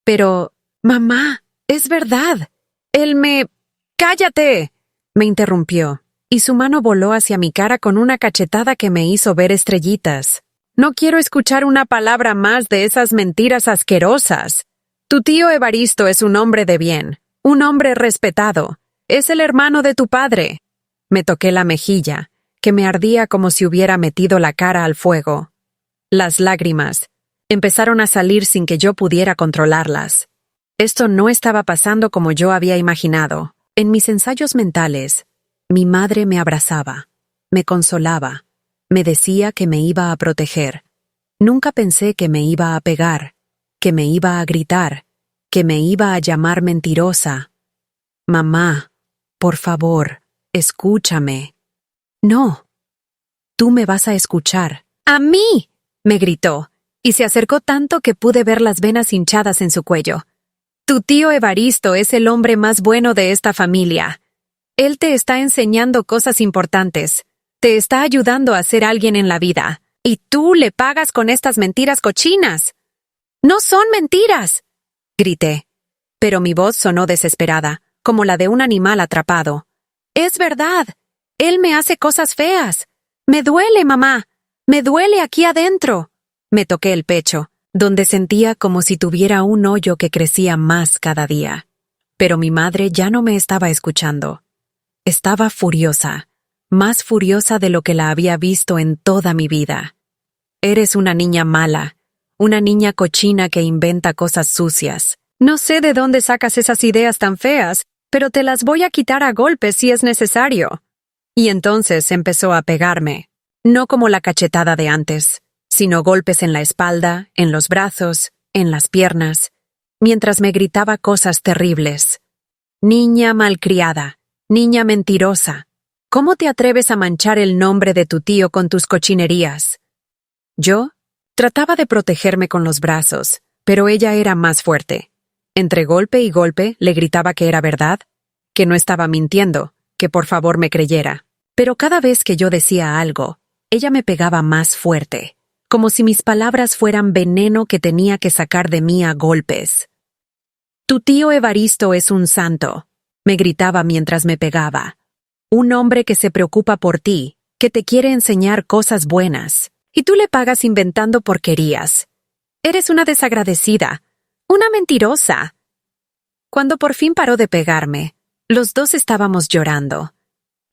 «Pero, mamá, es verdad. Él me...» «¡Cállate!», me interrumpió, y su mano voló hacia mi cara con una cachetada que me hizo ver estrellitas. «No quiero escuchar una palabra más de esas mentiras asquerosas. Tu tío Evaristo es un hombre de bien, un hombre respetado. Es el hermano de tu padre». Me toqué la mejilla, que me ardía como si hubiera metido la cara al fuego. Las lágrimas empezaron a salir sin que yo pudiera controlarlas. Esto no estaba pasando como yo había imaginado. En mis ensayos mentales, mi madre me abrazaba, me consolaba, me decía que me iba a proteger. Nunca pensé que me iba a pegar, que me iba a gritar, que me iba a llamar mentirosa. «Mamá, por favor, escúchame». «No, tú me vas a escuchar». «¡A mí!», me gritó, y se acercó tanto que pude ver las venas hinchadas en su cuello. «Tu tío Evaristo es el hombre más bueno de esta familia. Él te está enseñando cosas importantes, te está ayudando a ser alguien en la vida, y tú le pagas con estas mentiras cochinas». «¡No son mentiras!», grité, pero mi voz sonó desesperada, como la de un animal atrapado. «Es verdad. Él me hace cosas feas. Me duele, mamá. Me duele aquí adentro». Me toqué el pecho, donde sentía como si tuviera un hoyo que crecía más cada día. Pero mi madre ya no me estaba escuchando. Estaba furiosa, más furiosa de lo que la había visto en toda mi vida. Eres una niña mala, una niña cochina que inventa cosas sucias. No sé de dónde sacas esas ideas tan feas, pero te las voy a quitar a golpes si es necesario. Y entonces empezó a pegarme, no como la cachetada de antes, sino golpes en la espalda, en los brazos, en las piernas, mientras me gritaba cosas terribles. Niña malcriada, niña mentirosa, ¿cómo te atreves a manchar el nombre de tu tío con tus cochinerías? Yo trataba de protegerme con los brazos, pero ella era más fuerte. Entre golpe y golpe le gritaba que era verdad, que no estaba mintiendo, que por favor me creyera. Pero cada vez que yo decía algo, ella me pegaba más fuerte, como si mis palabras fueran veneno que tenía que sacar de mí a golpes. Tu tío Evaristo es un santo, me gritaba mientras me pegaba. Un hombre que se preocupa por ti, que te quiere enseñar cosas buenas, y tú le pagas inventando porquerías. Eres una desagradecida, una mentirosa. Cuando por fin paró de pegarme, los dos estábamos llorando.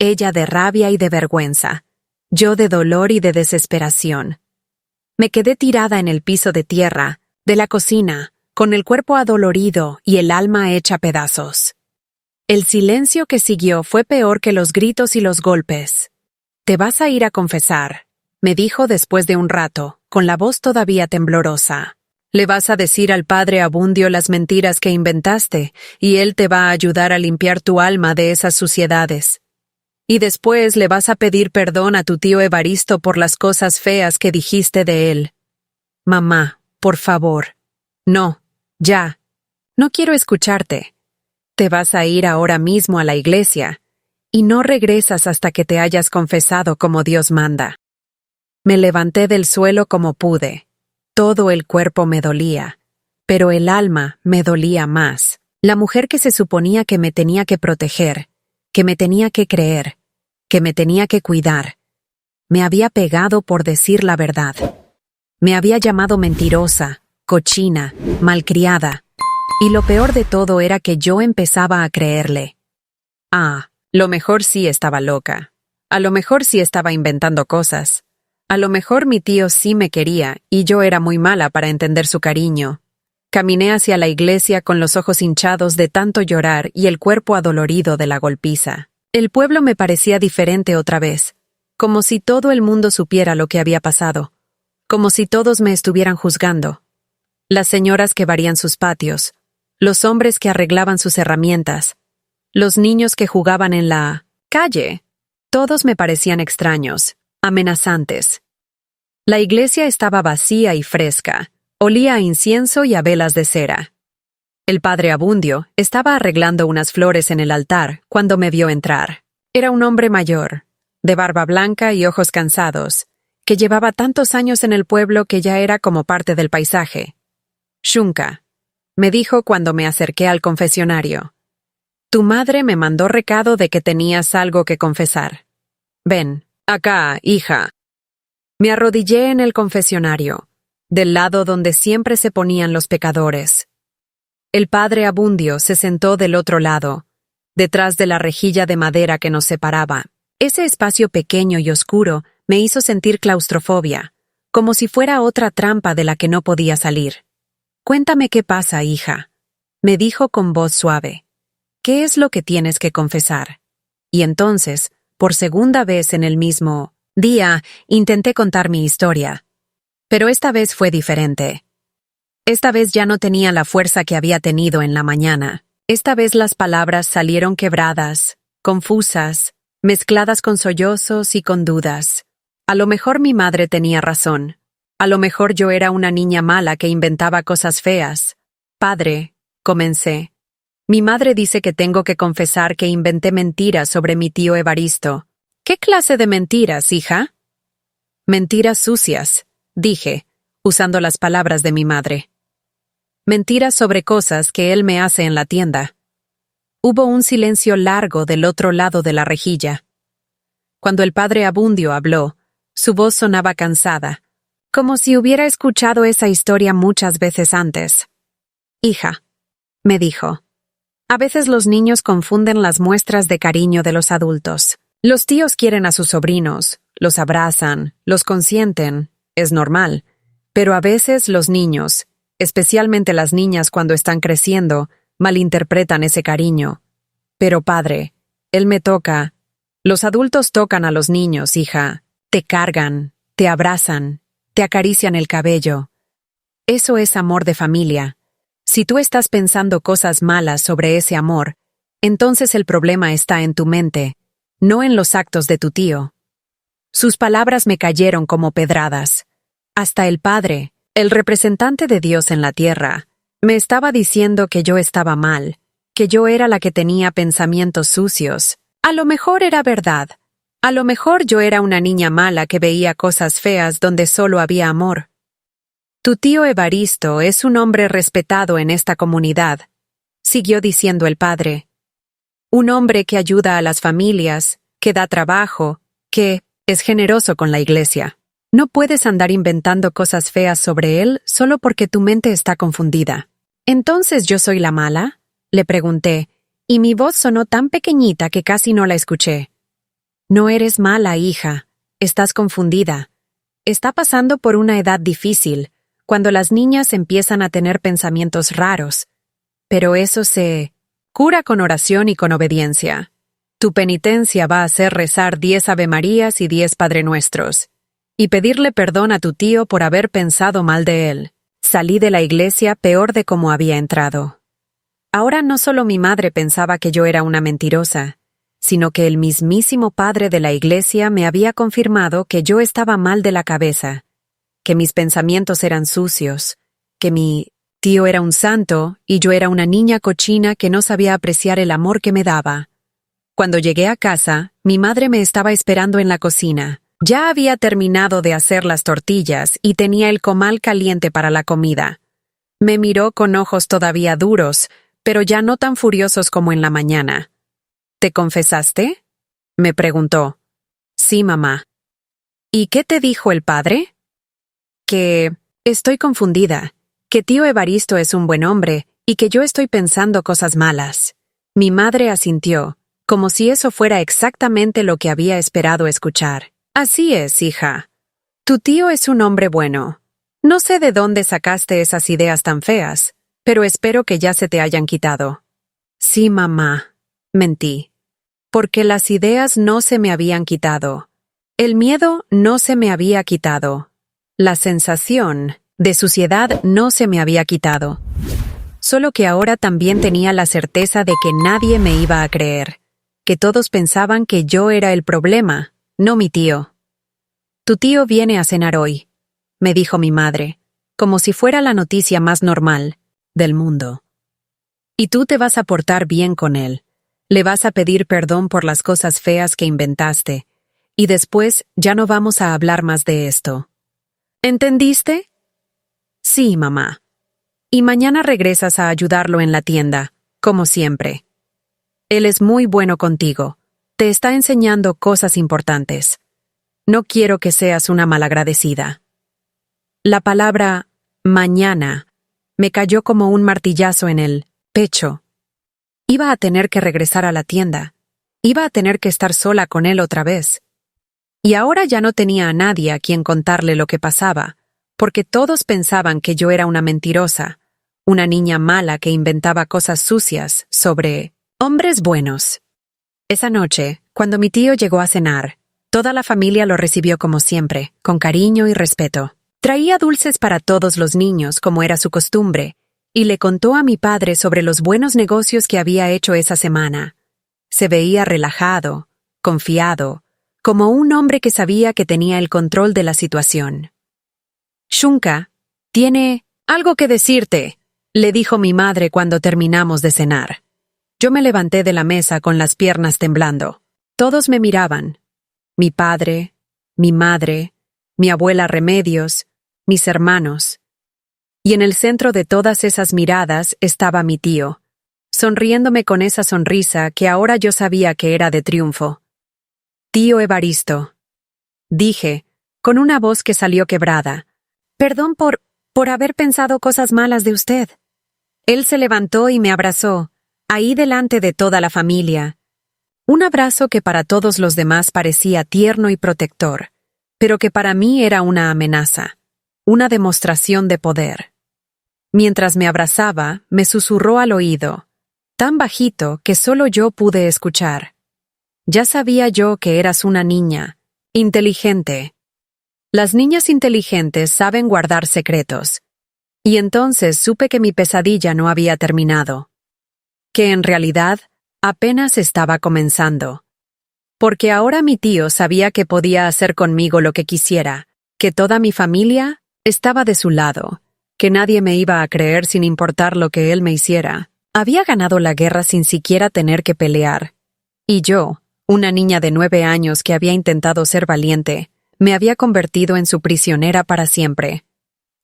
Ella de rabia y de vergüenza, yo de dolor y de desesperación. Me quedé tirada en el piso de tierra, de la cocina, con el cuerpo adolorido y el alma hecha pedazos. El silencio que siguió fue peor que los gritos y los golpes. «Te vas a ir a confesar», me dijo después de un rato, con la voz todavía temblorosa. «Le vas a decir al padre Abundio las mentiras que inventaste, y él te va a ayudar a limpiar tu alma de esas suciedades. Y después le vas a pedir perdón a tu tío Evaristo por las cosas feas que dijiste de él. Mamá, por favor. No, ya. No quiero escucharte. Te vas a ir ahora mismo a la iglesia, y no regresas hasta que te hayas confesado como Dios manda». Me levanté del suelo como pude. Todo el cuerpo me dolía, pero el alma me dolía más. La mujer que se suponía que me tenía que proteger, que me tenía que creer, que me tenía que cuidar, me había pegado por decir la verdad. Me había llamado mentirosa, cochina, malcriada, y lo peor de todo era que yo empezaba a creerle. Lo mejor sí estaba loca. A lo mejor sí estaba inventando cosas. A lo mejor mi tío sí me quería y yo era muy mala para entender su cariño. Caminé hacia la iglesia con los ojos hinchados de tanto llorar y el cuerpo adolorido de la golpiza. El pueblo me parecía diferente otra vez, como si todo el mundo supiera lo que había pasado, como si todos me estuvieran juzgando. Las señoras que barrían sus patios, los hombres que arreglaban sus herramientas, los niños que jugaban en la calle, todos me parecían extraños, amenazantes. La iglesia estaba vacía y fresca, olía a incienso y a velas de cera. El padre Abundio estaba arreglando unas flores en el altar cuando me vio entrar. Era un hombre mayor, de barba blanca y ojos cansados, que llevaba tantos años en el pueblo que ya era como parte del paisaje. «Shunka», me dijo cuando me acerqué al confesionario. «Tu madre me mandó recado de que tenías algo que confesar. Ven, acá, hija». Me arrodillé en el confesionario, del lado donde siempre se ponían los pecadores. El padre Abundio se sentó del otro lado, detrás de la rejilla de madera que nos separaba. Ese espacio pequeño y oscuro me hizo sentir claustrofobia, como si fuera otra trampa de la que no podía salir. «Cuéntame qué pasa, hija», me dijo con voz suave. «¿Qué es lo que tienes que confesar?» Y entonces, por segunda vez en el mismo día, intenté contar mi historia. Pero esta vez fue diferente. Esta vez ya no tenía la fuerza que había tenido en la mañana. Esta vez las palabras salieron quebradas, confusas, mezcladas con sollozos y con dudas. A lo mejor mi madre tenía razón. A lo mejor yo era una niña mala que inventaba cosas feas. «Padre», comencé. «Mi madre dice que tengo que confesar que inventé mentiras sobre mi tío Evaristo». «¿Qué clase de mentiras, hija?» «Mentiras sucias», dije, usando las palabras de mi madre. «Mentiras sobre cosas que él me hace en la tienda». Hubo un silencio largo del otro lado de la rejilla. Cuando el padre Abundio habló, su voz sonaba cansada, como si hubiera escuchado esa historia muchas veces antes. Hija, me dijo, a veces los niños confunden las muestras de cariño de los adultos. Los tíos quieren a sus sobrinos, los abrazan, los consienten, es normal, pero a veces los niños, especialmente las niñas cuando están creciendo, malinterpretan ese cariño. Pero padre, él me toca. Los adultos tocan a los niños, hija. Te cargan, te abrazan, te acarician el cabello. Eso es amor de familia. Si tú estás pensando cosas malas sobre ese amor, entonces el problema está en tu mente, no en los actos de tu tío. Sus palabras me cayeron como pedradas. Hasta el Padre, el representante de Dios en la tierra, me estaba diciendo que yo estaba mal, que yo era la que tenía pensamientos sucios. A lo mejor era verdad. A lo mejor yo era una niña mala que veía cosas feas donde solo había amor. Tu tío Evaristo es un hombre respetado en esta comunidad, siguió diciendo el padre. Un hombre que ayuda a las familias, que da trabajo, que es generoso con la iglesia. No puedes andar inventando cosas feas sobre él solo porque tu mente está confundida. ¿Entonces yo soy la mala? Le pregunté, y mi voz sonó tan pequeñita que casi no la escuché. No eres mala, hija. Estás confundida. Está pasando por una edad difícil, cuando las niñas empiezan a tener pensamientos raros. Pero eso se cura con oración y con obediencia. Tu penitencia va a ser rezar 10 Avemarías y 10 Padre Nuestros, y pedirle perdón a tu tío por haber pensado mal de él. Salí de la iglesia peor de como había entrado. Ahora no solo mi madre pensaba que yo era una mentirosa, sino que el mismísimo padre de la iglesia me había confirmado que yo estaba mal de la cabeza, que mis pensamientos eran sucios, que mi tío era un santo y yo era una niña cochina que no sabía apreciar el amor que me daba. Cuando llegué a casa, mi madre me estaba esperando en la cocina. Ya había terminado de hacer las tortillas y tenía el comal caliente para la comida. Me miró con ojos todavía duros, pero ya no tan furiosos como en la mañana. ¿Te confesaste?, me preguntó. Sí, mamá. ¿Y qué te dijo el padre? Que estoy confundida, que tío Evaristo es un buen hombre y que yo estoy pensando cosas malas. Mi madre asintió, como si eso fuera exactamente lo que había esperado escuchar. Así es, hija. Tu tío es un hombre bueno. No sé de dónde sacaste esas ideas tan feas, pero espero que ya se te hayan quitado. Sí, mamá, mentí. Porque las ideas no se me habían quitado. El miedo no se me había quitado. La sensación de suciedad no se me había quitado. Solo que ahora también tenía la certeza de que nadie me iba a creer, que todos pensaban que yo era el problema, no mi tío. Tu tío viene a cenar hoy, me dijo mi madre, como si fuera la noticia más normal del mundo. Y tú te vas a portar bien con él. Le vas a pedir perdón por las cosas feas que inventaste, y después ya no vamos a hablar más de esto. ¿Entendiste? Sí, mamá. Y mañana regresas a ayudarlo en la tienda, como siempre. Él es muy bueno contigo. Te está enseñando cosas importantes. No quiero que seas una malagradecida. La palabra mañana me cayó como un martillazo en el pecho. Iba a tener que regresar a la tienda. Iba a tener que estar sola con él otra vez. Y ahora ya no tenía a nadie a quien contarle lo que pasaba, porque todos pensaban que yo era una mentirosa, una niña mala que inventaba cosas sucias sobre hombres buenos. Esa noche, cuando mi tío llegó a cenar, toda la familia lo recibió como siempre, con cariño y respeto. Traía dulces para todos los niños, como era su costumbre, y le contó a mi padre sobre los buenos negocios que había hecho esa semana. Se veía relajado, confiado, como un hombre que sabía que tenía el control de la situación. Shunka, tiene algo que decirte, le dijo mi madre cuando terminamos de cenar. Yo me levanté de la mesa con las piernas temblando. Todos me miraban. Mi padre, mi madre, mi abuela Remedios, mis hermanos. Y en el centro de todas esas miradas estaba mi tío, sonriéndome con esa sonrisa que ahora yo sabía que era de triunfo. Tío Evaristo, dije, con una voz que salió quebrada, Perdón por haber pensado cosas malas de usted. Él se levantó y me abrazó, ahí delante de toda la familia. Un abrazo que para todos los demás parecía tierno y protector, pero que para mí era una amenaza, una demostración de poder. Mientras me abrazaba, me susurró al oído, tan bajito que solo yo pude escuchar. Ya sabía yo que eras una niña, inteligente. Las niñas inteligentes saben guardar secretos. Y entonces supe que mi pesadilla no había terminado. Que en realidad apenas estaba comenzando. Porque ahora mi tío sabía que podía hacer conmigo lo que quisiera, que toda mi familia estaba de su lado, que nadie me iba a creer sin importar lo que él me hiciera. Había ganado la guerra sin siquiera tener que pelear. Y yo, una niña de 9 años que había intentado ser valiente, me había convertido en su prisionera para siempre.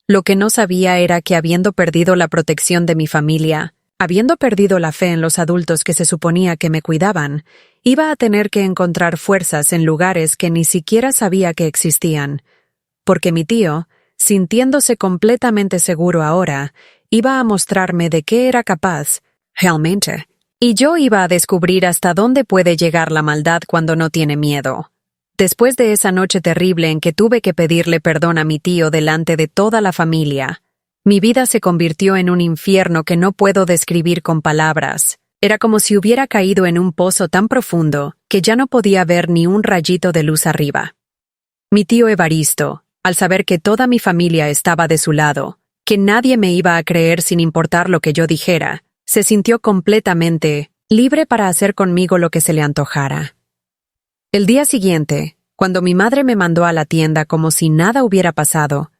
Lo que no sabía era que habiendo perdido la protección de mi familia, habiendo perdido la fe en los adultos que se suponía que me cuidaban, iba a tener que encontrar fuerzas en lugares que ni siquiera sabía que existían, porque mi tío, sintiéndose completamente seguro ahora, iba a mostrarme de qué era capaz, realmente, y yo iba a descubrir hasta dónde puede llegar la maldad cuando no tiene miedo. Después de esa noche terrible en que tuve que pedirle perdón a mi tío delante de toda la familia, mi vida se convirtió en un infierno que no puedo describir con palabras. Era como si hubiera caído en un pozo tan profundo que ya no podía ver ni un rayito de luz arriba. Mi tío Evaristo, al saber que toda mi familia estaba de su lado, que nadie me iba a creer sin importar lo que yo dijera, se sintió completamente libre para hacer conmigo lo que se le antojara. El día siguiente, cuando mi madre me mandó a la tienda como si nada hubiera pasado,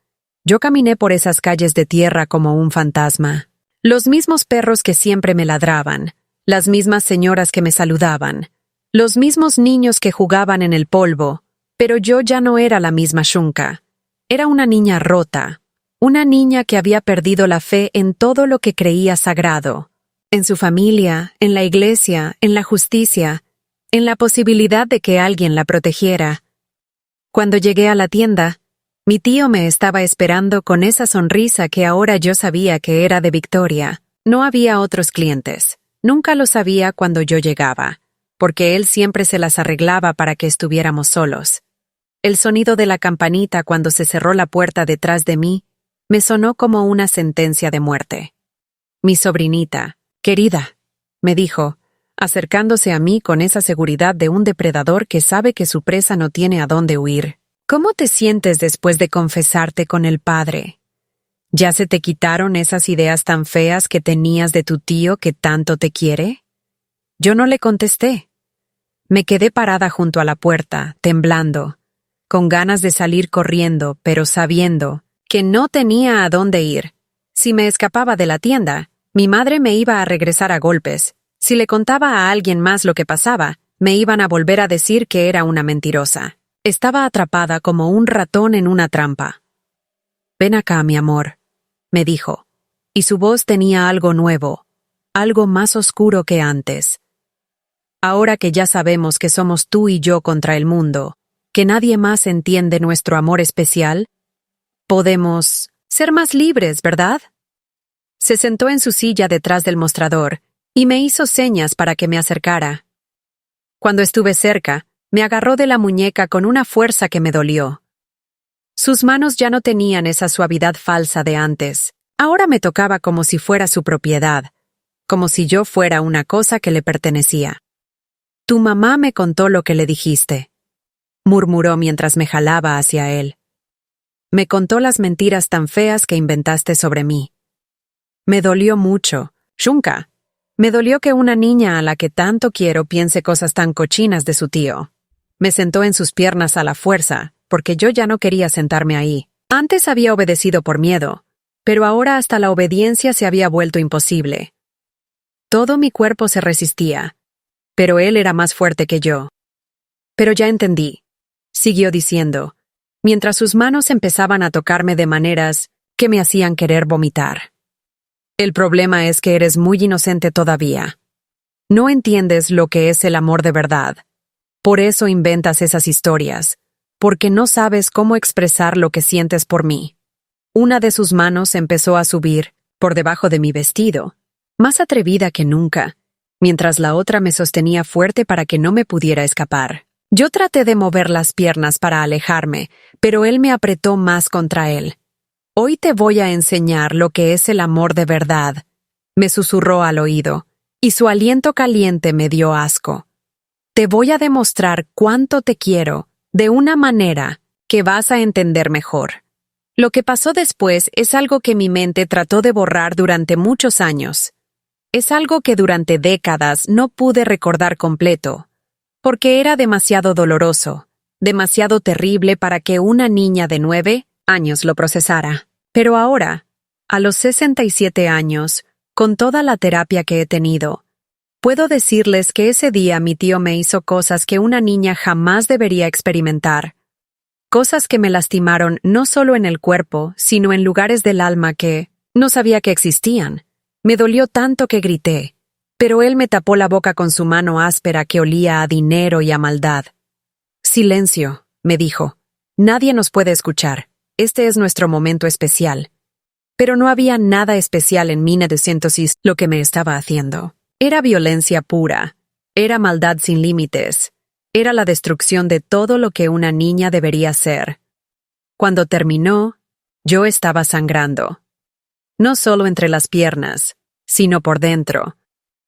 yo caminé por esas calles de tierra como un fantasma. Los mismos perros que siempre me ladraban, las mismas señoras que me saludaban, los mismos niños que jugaban en el polvo, pero yo ya no era la misma Shunka. Era una niña rota, una niña que había perdido la fe en todo lo que creía sagrado, en su familia, en la iglesia, en la justicia, en la posibilidad de que alguien la protegiera. Cuando llegué a la tienda, mi tío me estaba esperando con esa sonrisa que ahora yo sabía que era de victoria. No había otros clientes. Nunca lo sabía cuando yo llegaba, porque él siempre se las arreglaba para que estuviéramos solos. El sonido de la campanita cuando se cerró la puerta detrás de mí me sonó como una sentencia de muerte. Mi sobrinita, querida, me dijo, acercándose a mí con esa seguridad de un depredador que sabe que su presa no tiene a dónde huir. ¿Cómo te sientes después de confesarte con el padre? ¿Ya se te quitaron esas ideas tan feas que tenías de tu tío que tanto te quiere? Yo no le contesté. Me quedé parada junto a la puerta, temblando, con ganas de salir corriendo, pero sabiendo que no tenía a dónde ir. Si me escapaba de la tienda, mi madre me iba a regresar a golpes. Si le contaba a alguien más lo que pasaba, me iban a volver a decir que era una mentirosa. Estaba atrapada como un ratón en una trampa. «Ven acá, mi amor», me dijo, y su voz tenía algo nuevo, algo más oscuro que antes. «Ahora que ya sabemos que somos tú y yo contra el mundo, que nadie más entiende nuestro amor especial, podemos ser más libres, ¿verdad?» Se sentó en su silla detrás del mostrador y me hizo señas para que me acercara. Cuando estuve cerca, me agarró de la muñeca con una fuerza que me dolió. Sus manos ya no tenían esa suavidad falsa de antes. Ahora me tocaba como si fuera su propiedad, como si yo fuera una cosa que le pertenecía. «Tu mamá me contó lo que le dijiste», murmuró mientras me jalaba hacia él. «Me contó las mentiras tan feas que inventaste sobre mí. Me dolió mucho, Shunka. Me dolió que una niña a la que tanto quiero piense cosas tan cochinas de su tío». Me sentó en sus piernas a la fuerza, porque yo ya no quería sentarme ahí. Antes había obedecido por miedo, pero ahora hasta la obediencia se había vuelto imposible. Todo mi cuerpo se resistía, pero él era más fuerte que yo. «Pero ya entendí», siguió diciendo, mientras sus manos empezaban a tocarme de maneras que me hacían querer vomitar. «El problema es que eres muy inocente todavía. No entiendes lo que es el amor de verdad. Por eso inventas esas historias, porque no sabes cómo expresar lo que sientes por mí. Una de sus manos empezó a subir, por debajo de mi vestido, más atrevida que nunca, mientras la otra me sostenía fuerte para que no me pudiera escapar. Yo traté de mover las piernas para alejarme, pero él me apretó más contra él. «Hoy te voy a enseñar lo que es el amor de verdad», me susurró al oído, y su aliento caliente me dio asco. «Te voy a demostrar cuánto te quiero, de una manera que vas a entender mejor». Lo que pasó después es algo que mi mente trató de borrar durante muchos años. Es algo que durante décadas no pude recordar completo, porque era demasiado doloroso, demasiado terrible para que una niña de 9 años lo procesara. Pero ahora, a los 67 años, con toda la terapia que he tenido, puedo decirles que ese día mi tío me hizo cosas que una niña jamás debería experimentar. Cosas que me lastimaron no solo en el cuerpo, sino en lugares del alma que no sabía que existían. Me dolió tanto que grité, pero él me tapó la boca con su mano áspera que olía a dinero y a maldad. «Silencio», me dijo. «Nadie nos puede escuchar. Este es nuestro momento especial». Pero no había nada especial en 1900 lo que me estaba haciendo. Era violencia pura. Era maldad sin límites. Era la destrucción de todo lo que una niña debería ser. Cuando terminó, yo estaba sangrando. No solo entre las piernas, sino por dentro,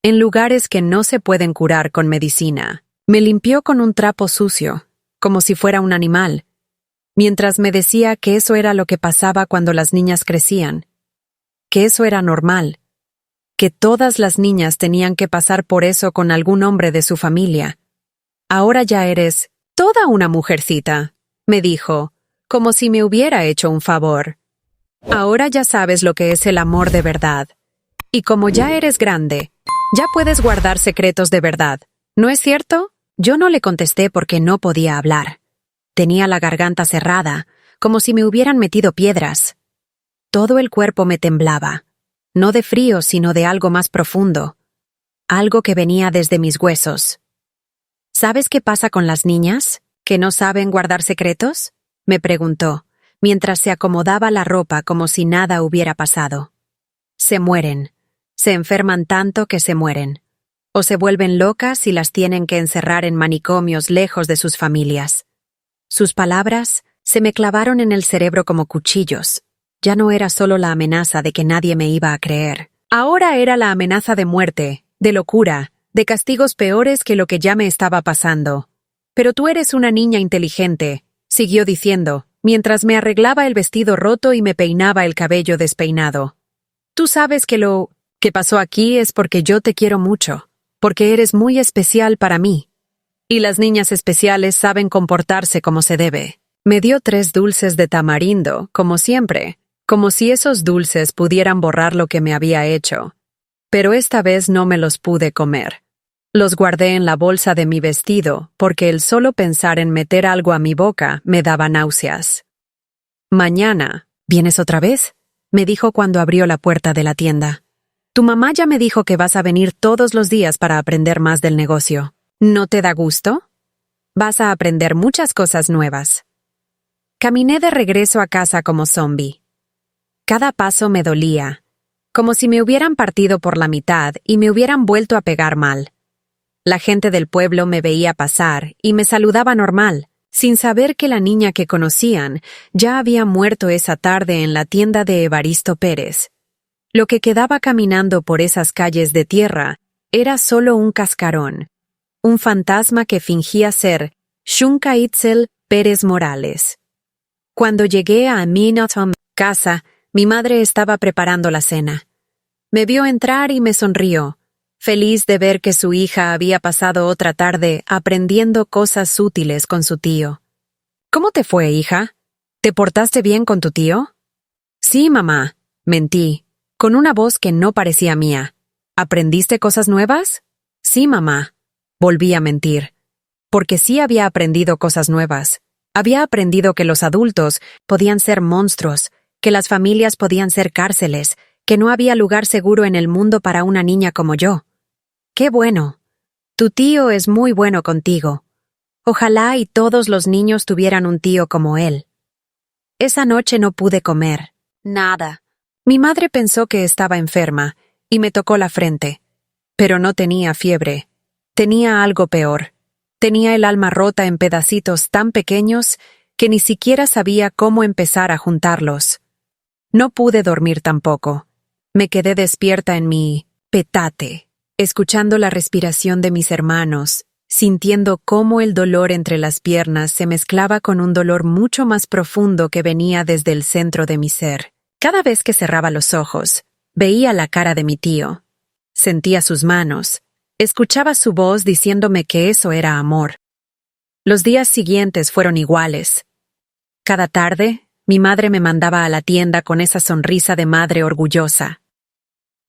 en lugares que no se pueden curar con medicina. Me limpió con un trapo sucio, como si fuera un animal, mientras me decía que eso era lo que pasaba cuando las niñas crecían, que eso era normal, que todas las niñas tenían que pasar por eso con algún hombre de su familia. «Ahora ya eres toda una mujercita», me dijo, como si me hubiera hecho un favor. «Ahora ya sabes lo que es el amor de verdad. Y como ya eres grande, ya puedes guardar secretos de verdad, ¿no es cierto?» Yo no le contesté porque no podía hablar. Tenía la garganta cerrada, como si me hubieran metido piedras. Todo el cuerpo me temblaba, no de frío, sino de algo más profundo, algo que venía desde mis huesos. «¿Sabes qué pasa con las niñas? ¿Que no saben guardar secretos?», me preguntó, mientras se acomodaba la ropa como si nada hubiera pasado. «Se mueren. Se enferman tanto que se mueren. O se vuelven locas y las tienen que encerrar en manicomios lejos de sus familias». Sus palabras se me clavaron en el cerebro como cuchillos. Ya no era solo la amenaza de que nadie me iba a creer. Ahora era la amenaza de muerte, de locura, de castigos peores que lo que ya me estaba pasando. «Pero tú eres una niña inteligente», siguió diciendo, mientras me arreglaba el vestido roto y me peinaba el cabello despeinado. «Tú sabes que lo que pasó aquí es porque yo te quiero mucho, porque eres muy especial para mí. Y las niñas especiales saben comportarse como se debe». Me dio 3 dulces de tamarindo, como siempre, como si esos dulces pudieran borrar lo que me había hecho. Pero esta vez no me los pude comer. Los guardé en la bolsa de mi vestido, porque el solo pensar en meter algo a mi boca me daba náuseas. «Mañana, ¿vienes otra vez?», me dijo cuando abrió la puerta de la tienda. «Tu mamá ya me dijo que vas a venir todos los días para aprender más del negocio. ¿No te da gusto? Vas a aprender muchas cosas nuevas». Caminé de regreso a casa como zombi. Cada paso me dolía, como si me hubieran partido por la mitad y me hubieran vuelto a pegar mal. La gente del pueblo me veía pasar y me saludaba normal, sin saber que la niña que conocían ya había muerto esa tarde en la tienda de Evaristo Pérez. Lo que quedaba caminando por esas calles de tierra era solo un cascarón, un fantasma que fingía ser Xunca Itzel Pérez Morales. Cuando llegué a mi casa, mi madre estaba preparando la cena. Me vio entrar y me sonrió, feliz de ver que su hija había pasado otra tarde aprendiendo cosas útiles con su tío. «¿Cómo te fue, hija? ¿Te portaste bien con tu tío?» «Sí, mamá», mentí, con una voz que no parecía mía. «¿Aprendiste cosas nuevas?» «Sí, mamá», volví a mentir, porque sí había aprendido cosas nuevas. Había aprendido que los adultos podían ser monstruos, que las familias podían ser cárceles, que no había lugar seguro en el mundo para una niña como yo. «Qué bueno. Tu tío es muy bueno contigo. Ojalá y todos los niños tuvieran un tío como él». Esa noche no pude comer. Nada. Mi madre pensó que estaba enferma y me tocó la frente. Pero no tenía fiebre. Tenía algo peor. Tenía el alma rota en pedacitos tan pequeños que ni siquiera sabía cómo empezar a juntarlos. No pude dormir tampoco. Me quedé despierta en mi petate, escuchando la respiración de mis hermanos, sintiendo cómo el dolor entre las piernas se mezclaba con un dolor mucho más profundo que venía desde el centro de mi ser. Cada vez que cerraba los ojos, veía la cara de mi tío. Sentía sus manos. Escuchaba su voz diciéndome que eso era amor. Los días siguientes fueron iguales. Cada tarde, mi madre me mandaba a la tienda con esa sonrisa de madre orgullosa.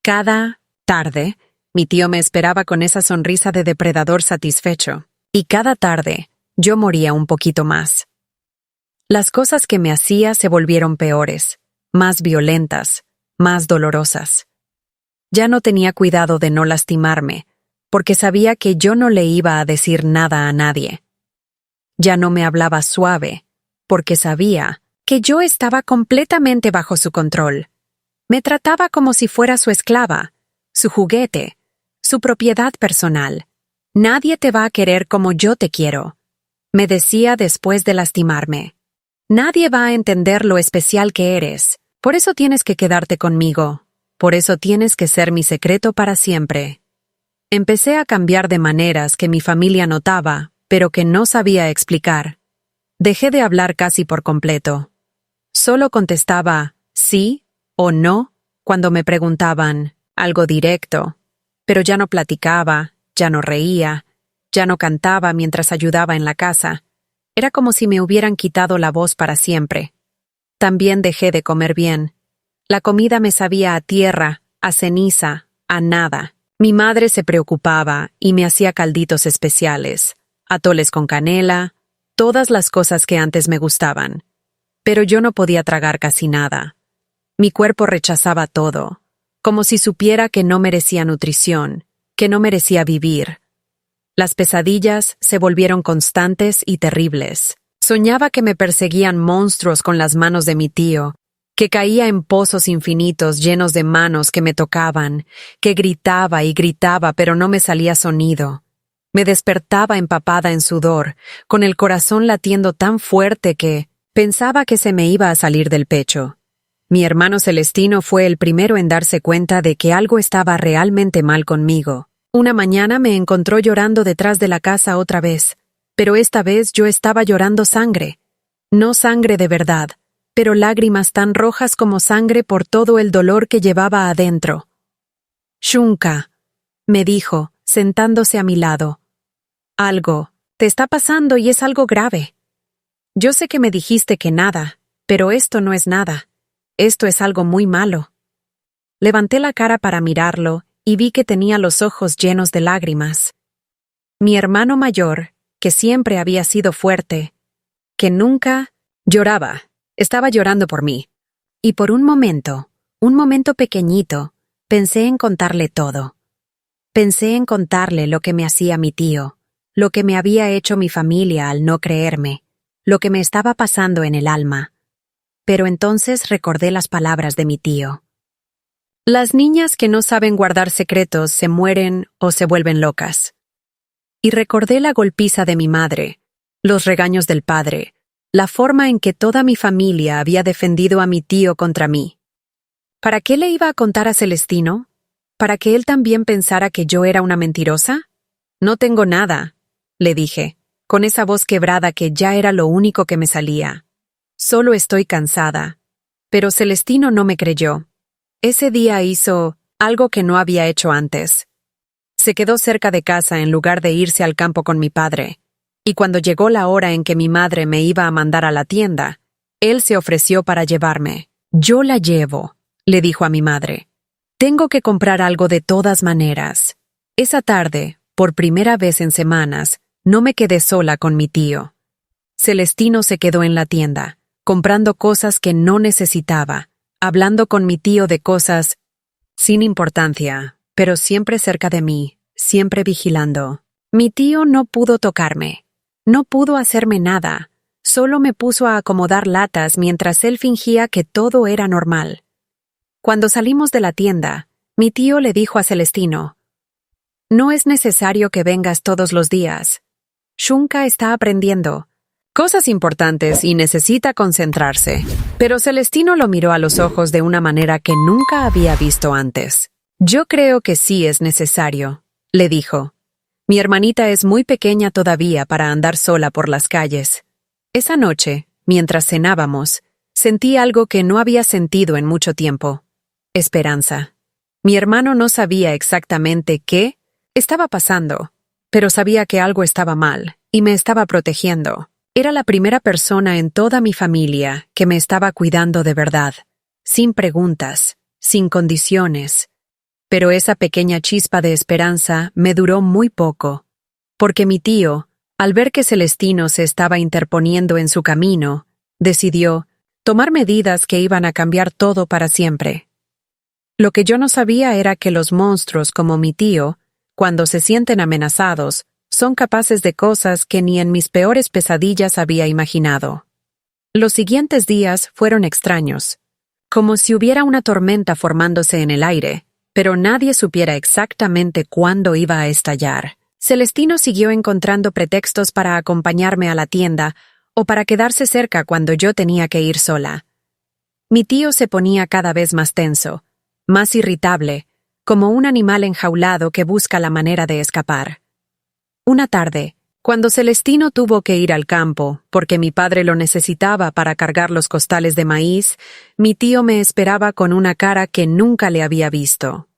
Cada tarde, mi tío me esperaba con esa sonrisa de depredador satisfecho. Y cada tarde, yo moría un poquito más. Las cosas que me hacía se volvieron peores, más violentas, más dolorosas. Ya no tenía cuidado de no lastimarme, porque sabía que yo no le iba a decir nada a nadie. Ya no me hablaba suave, porque sabía que yo estaba completamente bajo su control. Me trataba como si fuera su esclava, su juguete, su propiedad personal. Nadie te va a querer como yo te quiero, me decía después de lastimarme. Nadie va a entender lo especial que eres, por eso tienes que quedarte conmigo, por eso tienes que ser mi secreto para siempre. Empecé a cambiar de maneras que mi familia notaba, pero que no sabía explicar. Dejé de hablar casi por completo. Solo contestaba sí o no cuando me preguntaban, algo directo, pero ya no platicaba, ya no reía, ya no cantaba mientras ayudaba en la casa. Era como si me hubieran quitado la voz para siempre. También dejé de comer bien. La comida me sabía a tierra, a ceniza, a nada. Mi madre se preocupaba y me hacía calditos especiales, atoles con canela, todas las cosas que antes me gustaban. Pero yo no podía tragar casi nada. Mi cuerpo rechazaba todo, como si supiera que no merecía nutrición, que no merecía vivir. Las pesadillas se volvieron constantes y terribles. Soñaba que me perseguían monstruos con las manos de mi tío, que caía en pozos infinitos llenos de manos que me tocaban, que gritaba y gritaba pero no me salía sonido. Me despertaba empapada en sudor, con el corazón latiendo tan fuerte que pensaba que se me iba a salir del pecho. Mi hermano Celestino fue el primero en darse cuenta de que algo estaba realmente mal conmigo. Una mañana me encontró llorando detrás de la casa otra vez, pero esta vez yo estaba llorando sangre. No sangre de verdad, pero lágrimas tan rojas como sangre por todo el dolor que llevaba adentro. «Shunka», me dijo, sentándose a mi lado. «Algo te está pasando y es algo grave. Yo sé que me dijiste que nada, pero esto no es nada. Esto es algo muy malo». Levanté la cara para mirarlo y vi que tenía los ojos llenos de lágrimas. Mi hermano mayor, que siempre había sido fuerte, que nunca lloraba, estaba llorando por mí. Y por un momento pequeñito, pensé en contarle todo. Pensé en contarle lo que me hacía mi tío, lo que me había hecho mi familia al no creerme, lo que me estaba pasando en el alma. Pero entonces recordé las palabras de mi tío. Las niñas que no saben guardar secretos se mueren o se vuelven locas. Y recordé la golpiza de mi madre, los regaños del padre, la forma en que toda mi familia había defendido a mi tío contra mí. ¿Para qué le iba a contar a Celestino? ¿Para que él también pensara que yo era una mentirosa? «No tengo nada», le dije, con esa voz quebrada que ya era lo único que me salía. «Solo estoy cansada». Pero Celestino no me creyó. Ese día hizo algo que no había hecho antes. Se quedó cerca de casa en lugar de irse al campo con mi padre. Y cuando llegó la hora en que mi madre me iba a mandar a la tienda, él se ofreció para llevarme. «Yo la llevo», le dijo a mi madre. «Tengo que comprar algo de todas maneras». Esa tarde, por primera vez en semanas, no me quedé sola con mi tío. Celestino se quedó en la tienda, comprando cosas que no necesitaba, hablando con mi tío de cosas sin importancia, pero siempre cerca de mí, siempre vigilando. Mi tío no pudo tocarme. No pudo hacerme nada, Solo me puso a acomodar latas mientras él fingía que todo era normal. Cuando salimos de la tienda, mi tío le dijo a Celestino: «No es necesario que vengas todos los días. Shunka está aprendiendo cosas importantes y necesita concentrarse». Pero Celestino lo miró a los ojos de una manera que nunca había visto antes. «Yo creo que sí es necesario», le dijo. «Mi hermanita es muy pequeña todavía para andar sola por las calles». Esa noche, mientras cenábamos, sentí algo que no había sentido en mucho tiempo: esperanza. Mi hermano no sabía exactamente qué estaba pasando, pero sabía que algo estaba mal y me estaba protegiendo. Era la primera persona en toda mi familia que me estaba cuidando de verdad, sin preguntas, sin condiciones. Pero esa pequeña chispa de esperanza me duró muy poco, porque mi tío, al ver que Celestino se estaba interponiendo en su camino, decidió tomar medidas que iban a cambiar todo para siempre. Lo que yo no sabía era que los monstruos como mi tío, cuando se sienten amenazados, son capaces de cosas que ni en mis peores pesadillas había imaginado. Los siguientes días fueron extraños, como si hubiera una tormenta formándose en el aire, pero nadie supiera exactamente cuándo iba a estallar. Celestino siguió encontrando pretextos para acompañarme a la tienda o para quedarse cerca cuando yo tenía que ir sola. Mi tío se ponía cada vez más tenso, más irritable, como un animal enjaulado que busca la manera de escapar. Una tarde, cuando Celestino tuvo que ir al campo, porque mi padre lo necesitaba para cargar los costales de maíz, mi tío me esperaba con una cara que nunca le había visto.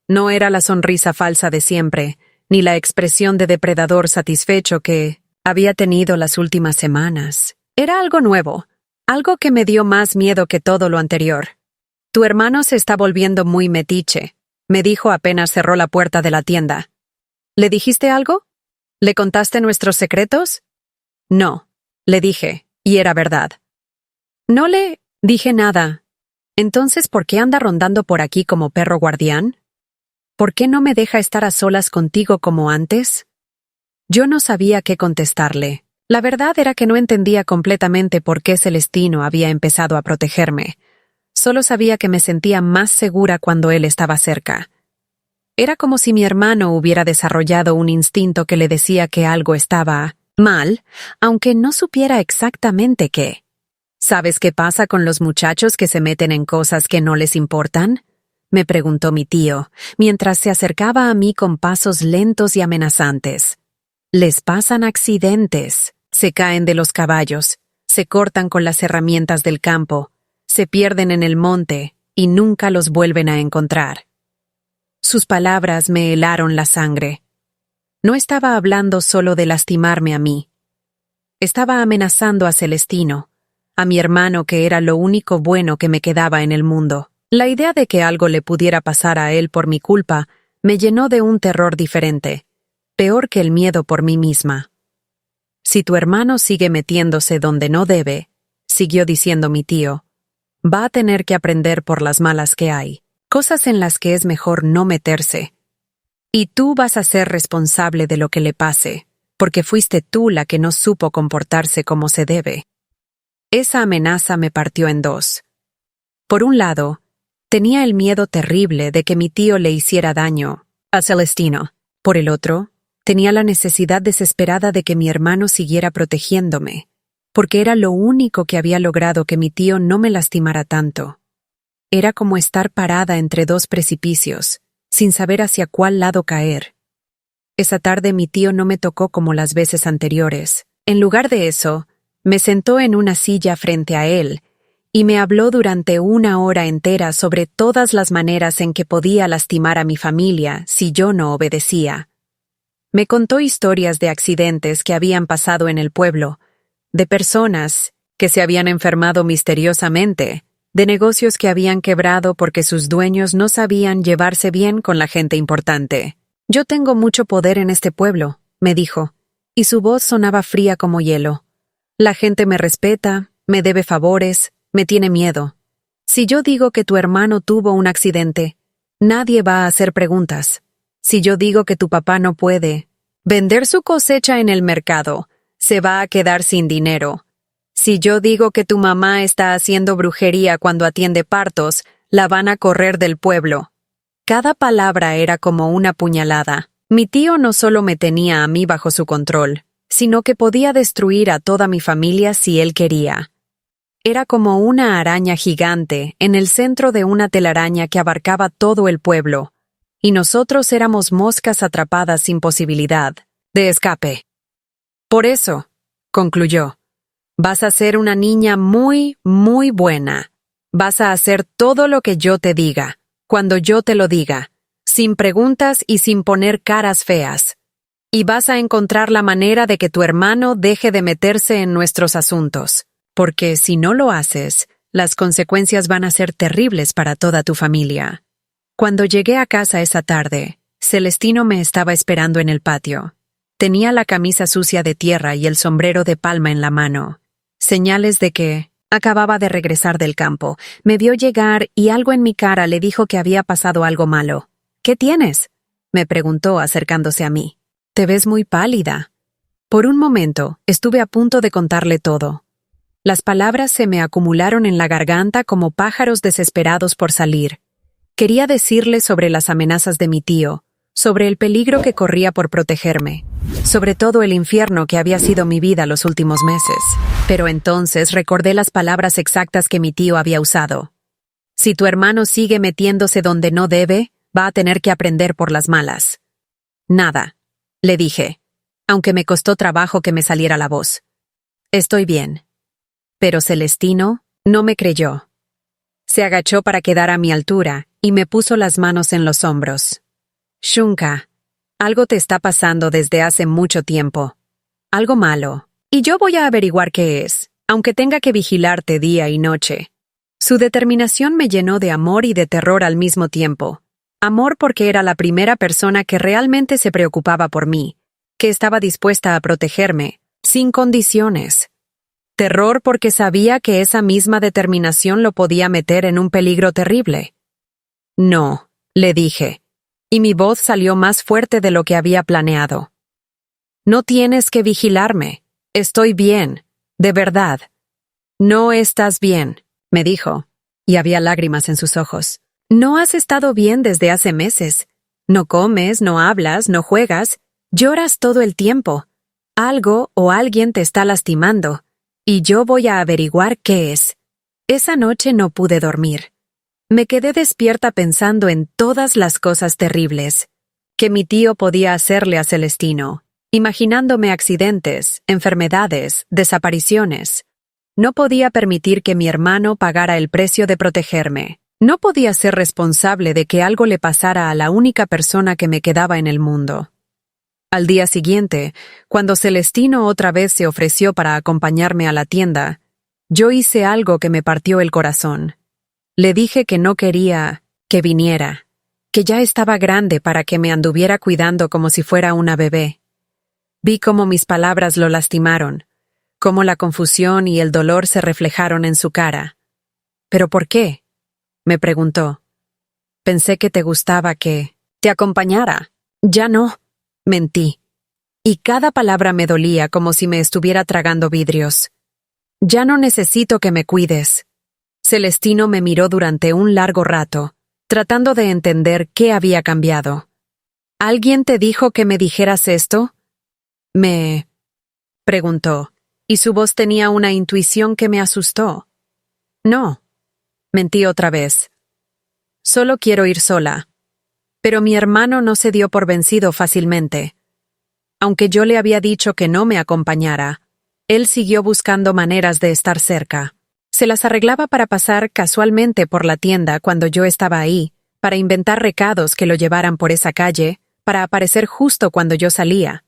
No era la sonrisa falsa de siempre, ni la expresión de depredador satisfecho que había tenido las últimas semanas. Era algo nuevo, algo que me dio más miedo que todo lo anterior. «Tu hermano se está volviendo muy metiche», me dijo apenas cerró la puerta de la tienda. «¿Le dijiste algo? ¿Le contaste nuestros secretos?» «No», le dije, y era verdad. «No le dije nada. Entonces, ¿por qué anda rondando por aquí como perro guardián? ¿Por qué no me deja estar a solas contigo como antes?» Yo no sabía qué contestarle. La verdad era que no entendía completamente por qué Celestino había empezado a protegerme. Solo sabía que me sentía más segura cuando él estaba cerca. Era como si mi hermano hubiera desarrollado un instinto que le decía que algo estaba mal, aunque no supiera exactamente qué. ¿Sabes qué pasa con los muchachos que se meten en cosas que no les importan?, me preguntó mi tío, mientras se acercaba a mí con pasos lentos y amenazantes. Les pasan accidentes, se caen de los caballos, se cortan con las herramientas del campo, se pierden en el monte y nunca los vuelven a encontrar. Sus palabras me helaron la sangre. No estaba hablando solo de lastimarme a mí. Estaba amenazando a Celestino, a mi hermano que era lo único bueno que me quedaba en el mundo. La idea de que algo le pudiera pasar a él por mi culpa me llenó de un terror diferente, peor que el miedo por mí misma. «Si tu hermano sigue metiéndose donde no debe», siguió diciendo mi tío, «va a tener que aprender por las malas que hay, cosas en las que es mejor no meterse. Y tú vas a ser responsable de lo que le pase, porque fuiste tú la que no supo comportarse como se debe». Esa amenaza me partió en dos. Por un lado, tenía el miedo terrible de que mi tío le hiciera daño a Celestino. Por el otro, tenía la necesidad desesperada de que mi hermano siguiera protegiéndome, porque era lo único que había logrado que mi tío no me lastimara tanto. Era como estar parada entre dos precipicios, sin saber hacia cuál lado caer. Esa tarde mi tío no me tocó como las veces anteriores. En lugar de eso, me sentó en una silla frente a él y me habló durante 1 hora entera sobre todas las maneras en que podía lastimar a mi familia si yo no obedecía. Me contó historias de accidentes que habían pasado en el pueblo, de personas que se habían enfermado misteriosamente, de negocios que habían quebrado porque sus dueños no sabían llevarse bien con la gente importante. «Yo tengo mucho poder en este pueblo», me dijo, y su voz sonaba fría como hielo. «La gente me respeta, me debe favores, me tiene miedo. Si yo digo que tu hermano tuvo un accidente, nadie va a hacer preguntas. Si yo digo que tu papá no puede vender su cosecha en el mercado, se va a quedar sin dinero. Si yo digo que tu mamá está haciendo brujería cuando atiende partos, la van a correr del pueblo. Cada palabra era como una puñalada. Mi tío no solo me tenía a mí bajo su control, sino que podía destruir a toda mi familia si él quería. Era como una araña gigante en el centro de una telaraña que abarcaba todo el pueblo, y nosotros éramos moscas atrapadas sin posibilidad de escape. Por eso, concluyó, vas a ser una niña muy, muy buena. Vas a hacer todo lo que yo te diga, cuando yo te lo diga, sin preguntas y sin poner caras feas. Y vas a encontrar la manera de que tu hermano deje de meterse en nuestros asuntos, porque si no lo haces, las consecuencias van a ser terribles para toda tu familia. Cuando llegué a casa esa tarde, Celestino me estaba esperando en el patio. Tenía la camisa sucia de tierra y el sombrero de palma en la mano. Señales de que acababa de regresar del campo. Me vio llegar y algo en mi cara le dijo que había pasado algo malo. ¿Qué tienes?, me preguntó acercándose a mí. Te ves muy pálida. Por un momento, estuve a punto de contarle todo. Las palabras se me acumularon en la garganta como pájaros desesperados por salir. Quería decirle sobre las amenazas de mi tío, sobre el peligro que corría por protegerme, sobre todo el infierno que había sido mi vida los últimos meses. Pero entonces recordé las palabras exactas que mi tío había usado. Si tu hermano sigue metiéndose donde no debe, va a tener que aprender por las malas. Nada, le dije, aunque me costó trabajo que me saliera la voz. Estoy bien. Pero Celestino no me creyó. Se agachó para quedar a mi altura y me puso las manos en los hombros. Shunka, algo te está pasando desde hace mucho tiempo. Algo malo. Y yo voy a averiguar qué es, aunque tenga que vigilarte día y noche. Su determinación me llenó de amor y de terror al mismo tiempo. Amor porque era la primera persona que realmente se preocupaba por mí, que estaba dispuesta a protegerme, sin condiciones. Terror porque sabía que esa misma determinación lo podía meter en un peligro terrible. No, le dije, y mi voz salió más fuerte de lo que había planeado. No tienes que vigilarme. Estoy bien, de verdad. No estás bien, me dijo, y había lágrimas en sus ojos. No has estado bien desde hace meses. No comes, no hablas, no juegas, lloras todo el tiempo. Algo o alguien te está lastimando, y yo voy a averiguar qué es. Esa noche no pude dormir. Me quedé despierta pensando en todas las cosas terribles que mi tío podía hacerle a Celestino, imaginándome accidentes, enfermedades, desapariciones. No podía permitir que mi hermano pagara el precio de protegerme. No podía ser responsable de que algo le pasara a la única persona que me quedaba en el mundo. Al día siguiente, cuando Celestino otra vez se ofreció para acompañarme a la tienda, yo hice algo que me partió el corazón. Le dije que no quería que viniera, que ya estaba grande para que me anduviera cuidando como si fuera una bebé. Vi cómo mis palabras lo lastimaron, cómo la confusión y el dolor se reflejaron en su cara. ¿Pero por qué?, me preguntó. Pensé que te gustaba que te acompañara. Ya no, mentí. Y cada palabra me dolía como si me estuviera tragando vidrios. Ya no necesito que me cuides. Celestino me miró durante un largo rato, tratando de entender qué había cambiado. ¿Alguien te dijo que me dijeras esto?, me preguntó, y su voz tenía una intuición que me asustó. No, mentí otra vez. Solo quiero ir sola. Pero mi hermano no se dio por vencido fácilmente. Aunque yo le había dicho que no me acompañara, él siguió buscando maneras de estar cerca. Se las arreglaba para pasar casualmente por la tienda cuando yo estaba ahí, para inventar recados que lo llevaran por esa calle, para aparecer justo cuando yo salía.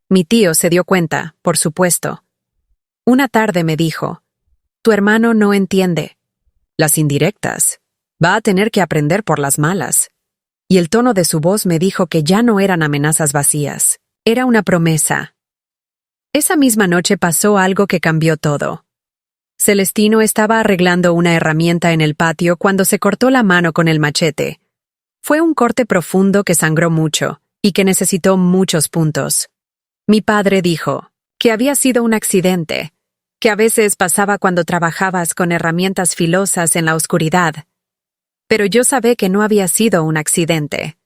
Mi tío se dio cuenta, por supuesto. Una tarde me dijo, «Tu hermano no entiende. Las indirectas. Va a tener que aprender por las malas». Y el tono de su voz me dijo que ya no eran amenazas vacías. Era una promesa. Esa misma noche pasó algo que cambió todo. Celestino estaba arreglando una herramienta en el patio cuando se cortó la mano con el machete. Fue un corte profundo que sangró mucho y que necesitó muchos puntos. Mi padre dijo que había sido un accidente, que a veces pasaba cuando trabajabas con herramientas filosas en la oscuridad. Pero yo sabía que no había sido un accidente.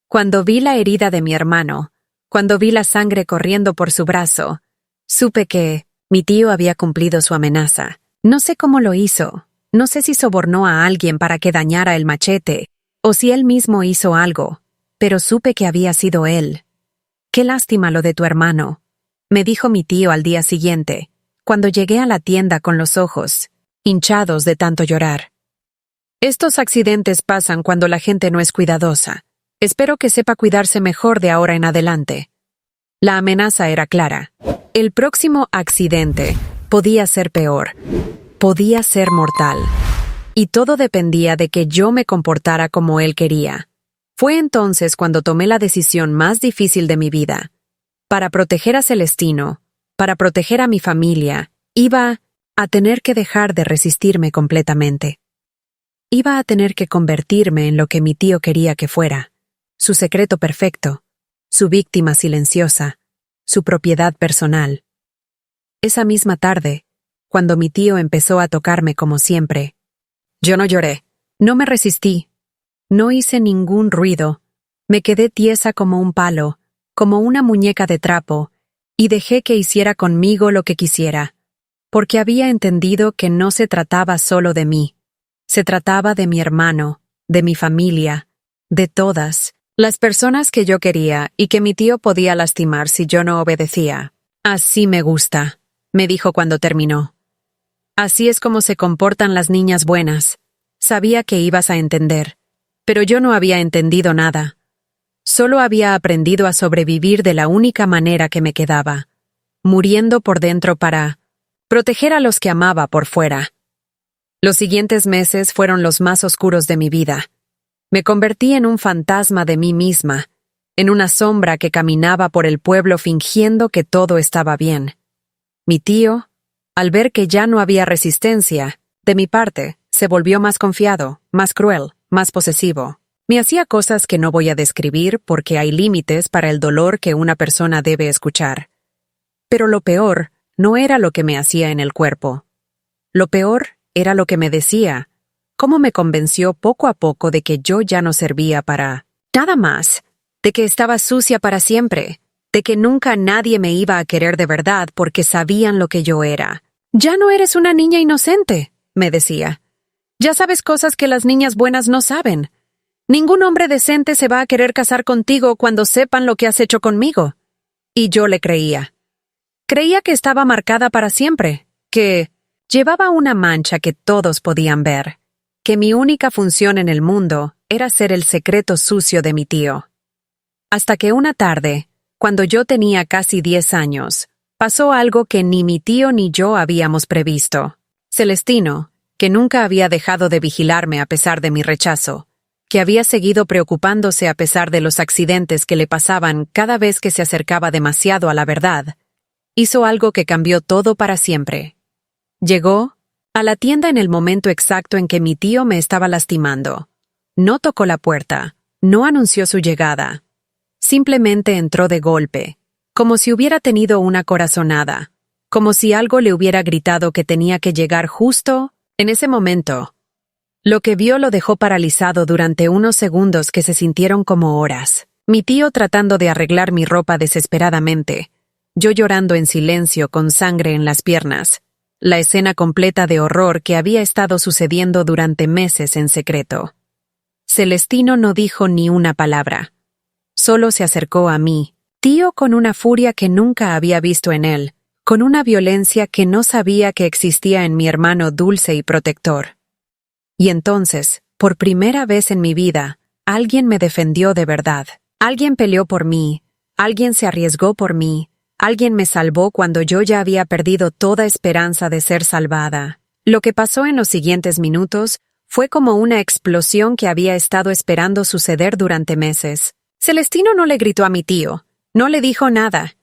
Cuando vi la herida de mi hermano, cuando vi la sangre corriendo por su brazo, supe que mi tío había cumplido su amenaza. No sé cómo lo hizo. No sé si sobornó a alguien para que dañara el machete, o si él mismo hizo algo, pero supe que había sido él. «Qué lástima lo de tu hermano», me dijo mi tío al día siguiente, cuando llegué a la tienda con los ojos hinchados de tanto llorar. «Estos accidentes pasan cuando la gente no es cuidadosa. Espero que sepa cuidarse mejor de ahora en adelante». La amenaza era clara. El próximo accidente podía ser peor. Podía ser mortal. Y todo dependía de que yo me comportara como él quería. Fue entonces cuando tomé la decisión más difícil de mi vida. Para proteger a Celestino, para proteger a mi familia, iba a tener que dejar de resistirme completamente. Iba a tener que convertirme en lo que mi tío quería que fuera, su secreto perfecto, su víctima silenciosa, su propiedad personal. Esa misma tarde, cuando mi tío empezó a tocarme como siempre, yo no lloré, no me resistí, no hice ningún ruido, me quedé tiesa como un palo, como una muñeca de trapo, y dejé que hiciera conmigo lo que quisiera, porque había entendido que no se trataba solo de mí, se trataba de mi hermano, de mi familia, de todas las personas que yo quería y que mi tío podía lastimar si yo no obedecía. «Así me gusta», me dijo cuando terminó. «Así es como se comportan las niñas buenas. Sabía que ibas a entender, pero yo no había entendido nada. Solo había aprendido a sobrevivir de la única manera que me quedaba, muriendo por dentro para proteger a los que amaba por fuera». Los siguientes meses fueron los más oscuros de mi vida. Me convertí en un fantasma de mí misma, en una sombra que caminaba por el pueblo fingiendo que todo estaba bien. Mi tío, al ver que ya no había resistencia, de mi parte, se volvió más confiado, más cruel, más posesivo. Me hacía cosas que no voy a describir porque hay límites para el dolor que una persona debe escuchar. Pero lo peor no era lo que me hacía en el cuerpo. Lo peor era lo que me decía, cómo me convenció poco a poco de que yo ya no servía para nada más, de que estaba sucia para siempre, de que nunca nadie me iba a querer de verdad porque sabían lo que yo era. «Ya no eres una niña inocente», me decía. «Ya sabes cosas que las niñas buenas no saben. Ningún hombre decente se va a querer casar contigo cuando sepan lo que has hecho conmigo». Y yo le creía. Creía que estaba marcada para siempre, que llevaba una mancha que todos podían ver, que mi única función en el mundo era ser el secreto sucio de mi tío. Hasta que una tarde, cuando yo tenía casi 10 años, pasó algo que ni mi tío ni yo habíamos previsto. Celestino, que nunca había dejado de vigilarme a pesar de mi rechazo, que había seguido preocupándose a pesar de los accidentes que le pasaban cada vez que se acercaba demasiado a la verdad, hizo algo que cambió todo para siempre. Llegó a la tienda en el momento exacto en que mi tío me estaba lastimando. No tocó la puerta, no anunció su llegada. Simplemente entró de golpe, como si hubiera tenido una corazonada, como si algo le hubiera gritado que tenía que llegar justo en ese momento. Lo que vio lo dejó paralizado durante unos segundos que se sintieron como horas. Mi tío tratando de arreglar mi ropa desesperadamente, yo llorando en silencio con sangre en las piernas. La escena completa de horror que había estado sucediendo durante meses en secreto. Celestino no dijo ni una palabra. Solo se acercó a mí, tío, con una furia que nunca había visto en él, con una violencia que no sabía que existía en mi hermano dulce y protector. Y entonces, por primera vez en mi vida, alguien me defendió de verdad. Alguien peleó por mí, alguien se arriesgó por mí, alguien me salvó cuando yo ya había perdido toda esperanza de ser salvada. Lo que pasó en los siguientes minutos fue como una explosión que había estado esperando suceder durante meses. Celestino no le gritó a mi tío, no le dijo nada.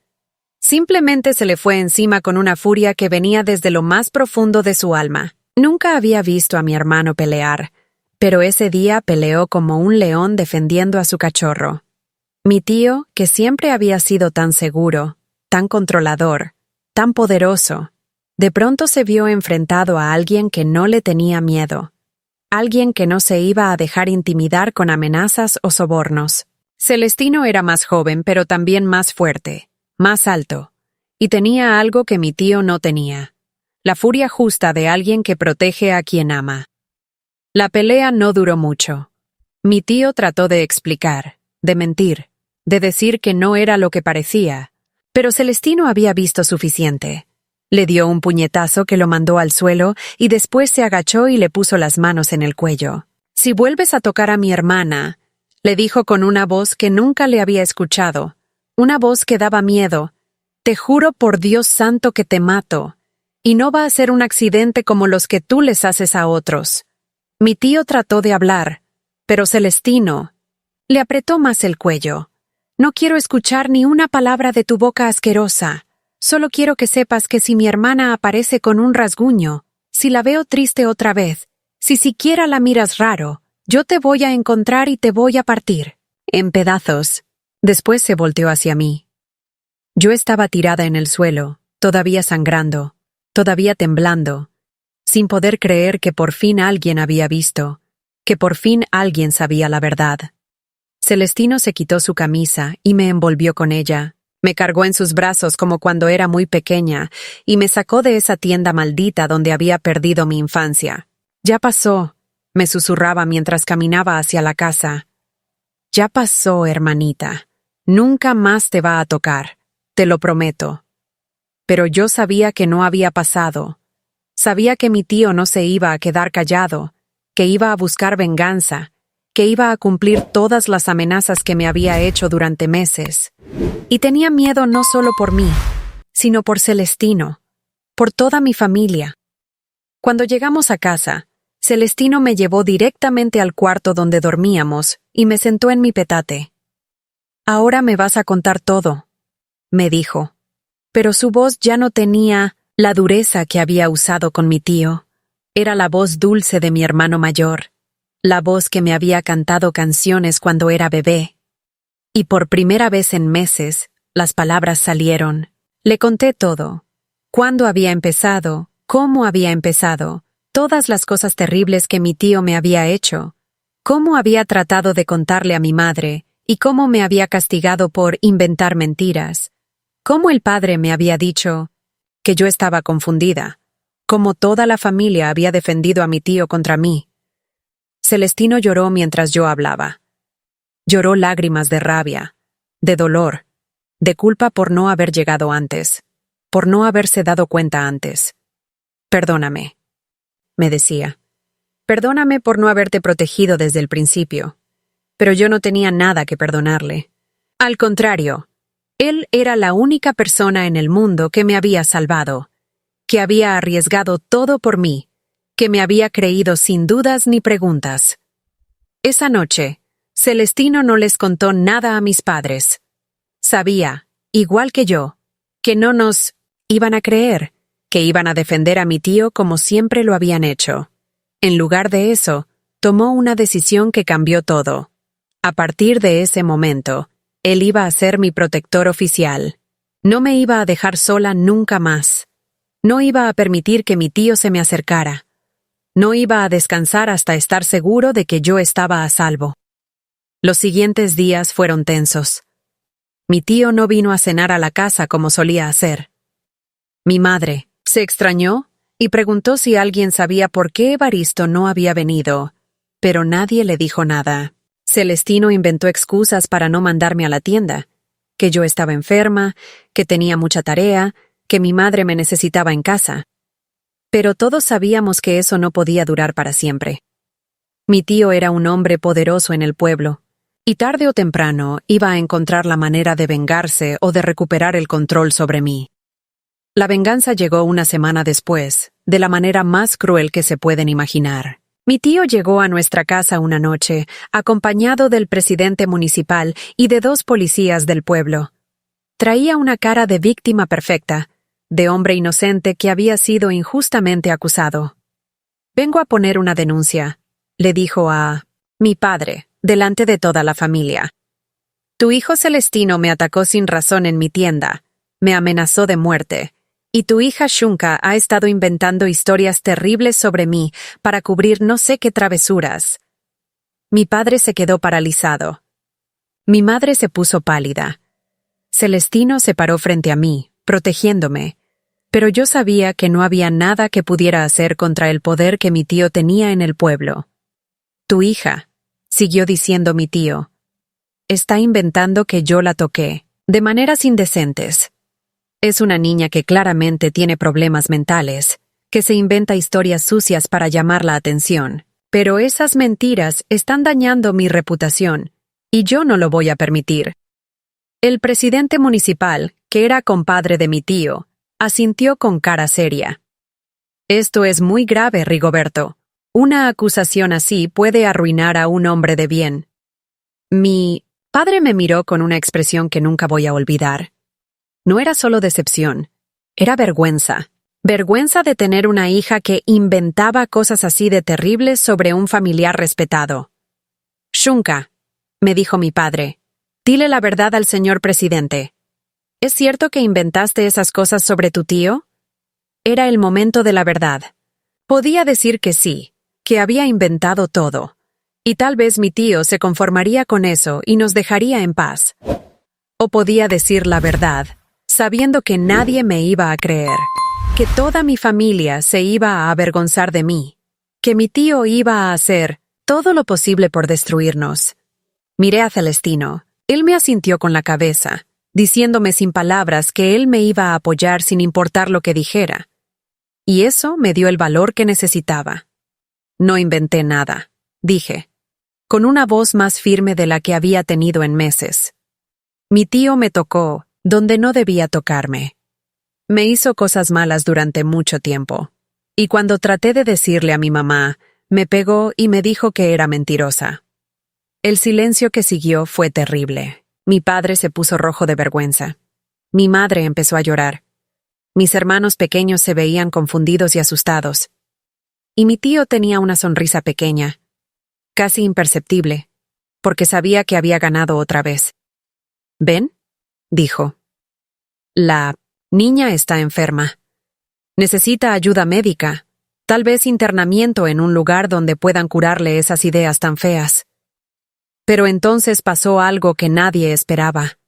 Simplemente se le fue encima con una furia que venía desde lo más profundo de su alma. Nunca había visto a mi hermano pelear, pero ese día peleó como un león defendiendo a su cachorro. Mi tío, que siempre había sido tan seguro, tan controlador, tan poderoso, De pronto se vio enfrentado a alguien que no le tenía miedo. Alguien que no se iba a dejar intimidar con amenazas o sobornos. Celestino era más joven, pero también más fuerte, más alto, y tenía algo que mi tío no tenía: la furia justa de alguien que protege a quien ama. La pelea no duró mucho. Mi tío trató de explicar, de mentir, de decir que no era lo que parecía, pero Celestino había visto suficiente. Le dio un puñetazo que lo mandó al suelo y después se agachó y le puso las manos en el cuello. «Si vuelves a tocar a mi hermana», le dijo con una voz que nunca le había escuchado, una voz que daba miedo, «te juro por Dios santo que te mato, y no va a ser un accidente como los que tú les haces a otros». Mi tío trató de hablar, pero Celestino le apretó más el cuello. «No quiero escuchar ni una palabra de tu boca asquerosa. Solo quiero que sepas que si mi hermana aparece con un rasguño, si la veo triste otra vez, si siquiera la miras raro, yo te voy a encontrar y te voy a partir en pedazos». Después se volteó hacia mí. Yo estaba tirada en el suelo, todavía sangrando, todavía temblando, sin poder creer que por fin alguien había visto, que por fin alguien sabía la verdad. Celestino se quitó su camisa y me envolvió con ella. Me cargó en sus brazos como cuando era muy pequeña y me sacó de esa tienda maldita donde había perdido mi infancia. «Ya pasó», me susurraba mientras caminaba hacia la casa. «Ya pasó, hermanita. Nunca más te va a tocar, te lo prometo». Pero yo sabía que no había pasado. Sabía que mi tío no se iba a quedar callado, que iba a buscar venganza, que iba a cumplir todas las amenazas que me había hecho durante meses. Y tenía miedo no solo por mí, sino por Celestino, por toda mi familia. Cuando llegamos a casa, Celestino me llevó directamente al cuarto donde dormíamos y me sentó en mi petate. «Ahora me vas a contar todo», me dijo, pero su voz ya no tenía la dureza que había usado con mi tío. Era la voz dulce de mi hermano mayor, la voz que me había cantado canciones cuando era bebé. Y por primera vez en meses, las palabras salieron. Le conté todo. Cuándo había empezado, cómo había empezado, todas las cosas terribles que mi tío me había hecho, cómo había tratado de contarle a mi madre y cómo me había castigado por inventar mentiras, cómo el padre me había dicho que yo estaba confundida, cómo toda la familia había defendido a mi tío contra mí. Celestino lloró mientras yo hablaba. Lloró lágrimas de rabia, de dolor, de culpa por no haber llegado antes, por no haberse dado cuenta antes. «Perdóname», me decía. «Perdóname por no haberte protegido desde el principio». Pero yo no tenía nada que perdonarle. Al contrario, él era la única persona en el mundo que me había salvado, que había arriesgado todo por mí, que me había creído sin dudas ni preguntas. Esa noche, Celestino no les contó nada a mis padres. Sabía, igual que yo, que no nos iban a creer, que iban a defender a mi tío como siempre lo habían hecho. En lugar de eso, tomó una decisión que cambió todo. A partir de ese momento, él iba a ser mi protector oficial. No me iba a dejar sola nunca más. No iba a permitir que mi tío se me acercara. No iba a descansar hasta estar seguro de que yo estaba a salvo. Los siguientes días fueron tensos. Mi tío no vino a cenar a la casa como solía hacer. Mi madre se extrañó y preguntó si alguien sabía por qué Evaristo no había venido, pero nadie le dijo nada. Celestino inventó excusas para no mandarme a la tienda, que yo estaba enferma, que tenía mucha tarea, que mi madre me necesitaba en casa. Pero todos sabíamos que eso no podía durar para siempre. Mi tío era un hombre poderoso en el pueblo, y tarde o temprano iba a encontrar la manera de vengarse o de recuperar el control sobre mí. La venganza llegó una semana después, de la manera más cruel que se pueden imaginar. Mi tío llegó a nuestra casa una noche, acompañado del presidente municipal y de 2 policías del pueblo. Traía una cara de víctima perfecta, de hombre inocente que había sido injustamente acusado. «Vengo a poner una denuncia», le dijo a mi padre, delante de toda la familia. «Tu hijo Celestino me atacó sin razón en mi tienda, me amenazó de muerte, Y tu hija Shunka ha estado inventando historias terribles sobre mí para cubrir no sé qué travesuras. Mi padre se quedó paralizado. Mi madre se puso pálida. Celestino se paró frente a mí, protegiéndome, pero yo sabía que no había nada que pudiera hacer contra el poder que mi tío tenía en el pueblo. Tu hija, siguió diciendo mi tío, está inventando que yo la toqué, de maneras indecentes. Es una niña que claramente tiene problemas mentales, que se inventa historias sucias para llamar la atención, pero esas mentiras están dañando mi reputación, y yo no lo voy a permitir. El presidente municipal, que era compadre de mi tío, asintió con cara seria. Esto es muy grave, Rigoberto. Una acusación así puede arruinar a un hombre de bien. Mi padre me miró con una expresión que nunca voy a olvidar. No era solo decepción, era vergüenza. Vergüenza de tener una hija que inventaba cosas así de terribles sobre un familiar respetado. Shunka, me dijo mi padre, dile la verdad al señor presidente. ¿Es cierto que inventaste esas cosas sobre tu tío? Era el momento de la verdad. Podía decir que sí, que había inventado todo. Y tal vez mi tío se conformaría con eso y nos dejaría en paz. O podía decir la verdad, sabiendo que nadie me iba a creer, que toda mi familia se iba a avergonzar de mí, que mi tío iba a hacer todo lo posible por destruirnos. Miré a Celestino. Él me asintió con la cabeza, diciéndome sin palabras que él me iba a apoyar sin importar lo que dijera. Y eso me dio el valor que necesitaba. No inventé nada, dije, con una voz más firme de la que había tenido en meses. Mi tío me tocó donde no debía tocarme. Me hizo cosas malas durante mucho tiempo. Y cuando traté de decirle a mi mamá, me pegó y me dijo que era mentirosa. El silencio que siguió fue terrible. Mi padre se puso rojo de vergüenza. Mi madre empezó a llorar. Mis hermanos pequeños se veían confundidos y asustados. Y mi tío tenía una sonrisa pequeña, casi imperceptible, porque sabía que había ganado otra vez. ¿Ven?, dijo. La niña está enferma. Necesita ayuda médica, tal vez internamiento en un lugar donde puedan curarle esas ideas tan feas. Pero entonces pasó algo que nadie esperaba.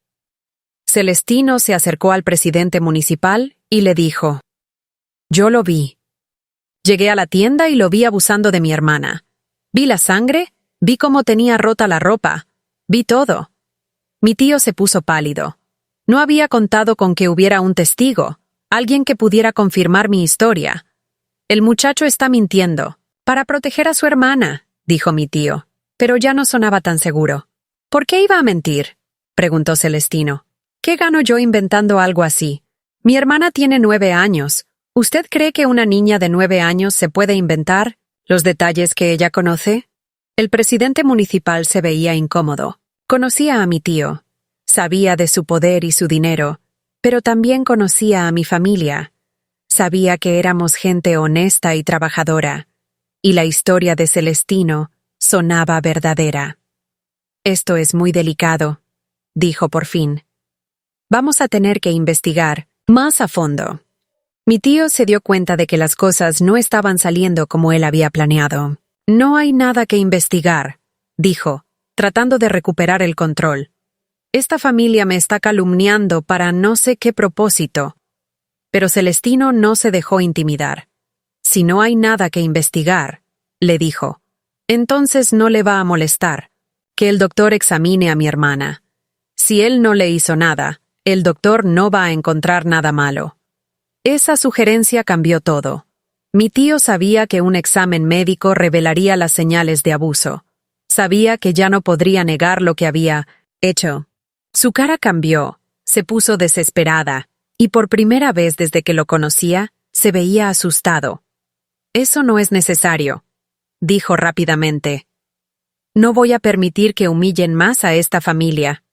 Celestino se acercó al presidente municipal y le dijo: yo lo vi. Llegué a la tienda y lo vi abusando de mi hermana. Vi la sangre, vi cómo tenía rota la ropa, vi todo. Mi tío se puso pálido. No había contado con que hubiera un testigo, alguien que pudiera confirmar mi historia. El muchacho está mintiendo, para proteger a su hermana, dijo mi tío, pero ya no sonaba tan seguro. ¿Por qué iba a mentir?, preguntó Celestino. ¿Qué gano yo inventando algo así? Mi hermana tiene 9 años. ¿Usted cree que una niña de 9 años se puede inventar los detalles que ella conoce? El presidente municipal se veía incómodo. Conocía a mi tío. Sabía de su poder y su dinero, pero también conocía a mi familia. Sabía que éramos gente honesta y trabajadora, y la historia de Celestino sonaba verdadera. Esto es muy delicado, dijo por fin. Vamos a tener que investigar más a fondo. Mi tío se dio cuenta de que las cosas no estaban saliendo como él había planeado. No hay nada que investigar, dijo, tratando de recuperar el control. Esta familia me está calumniando para no sé qué propósito. Pero Celestino no se dejó intimidar. Si no hay nada que investigar, le dijo, entonces no le va a molestar que el doctor examine a mi hermana. Si él no le hizo nada, el doctor no va a encontrar nada malo. Esa sugerencia cambió todo. Mi tío sabía que un examen médico revelaría las señales de abuso. Sabía que ya no podría negar lo que había hecho. Su cara cambió, se puso desesperada, y por primera vez desde que lo conocía, se veía asustado. Eso no es necesario, dijo rápidamente. No voy a permitir que humillen más a esta familia.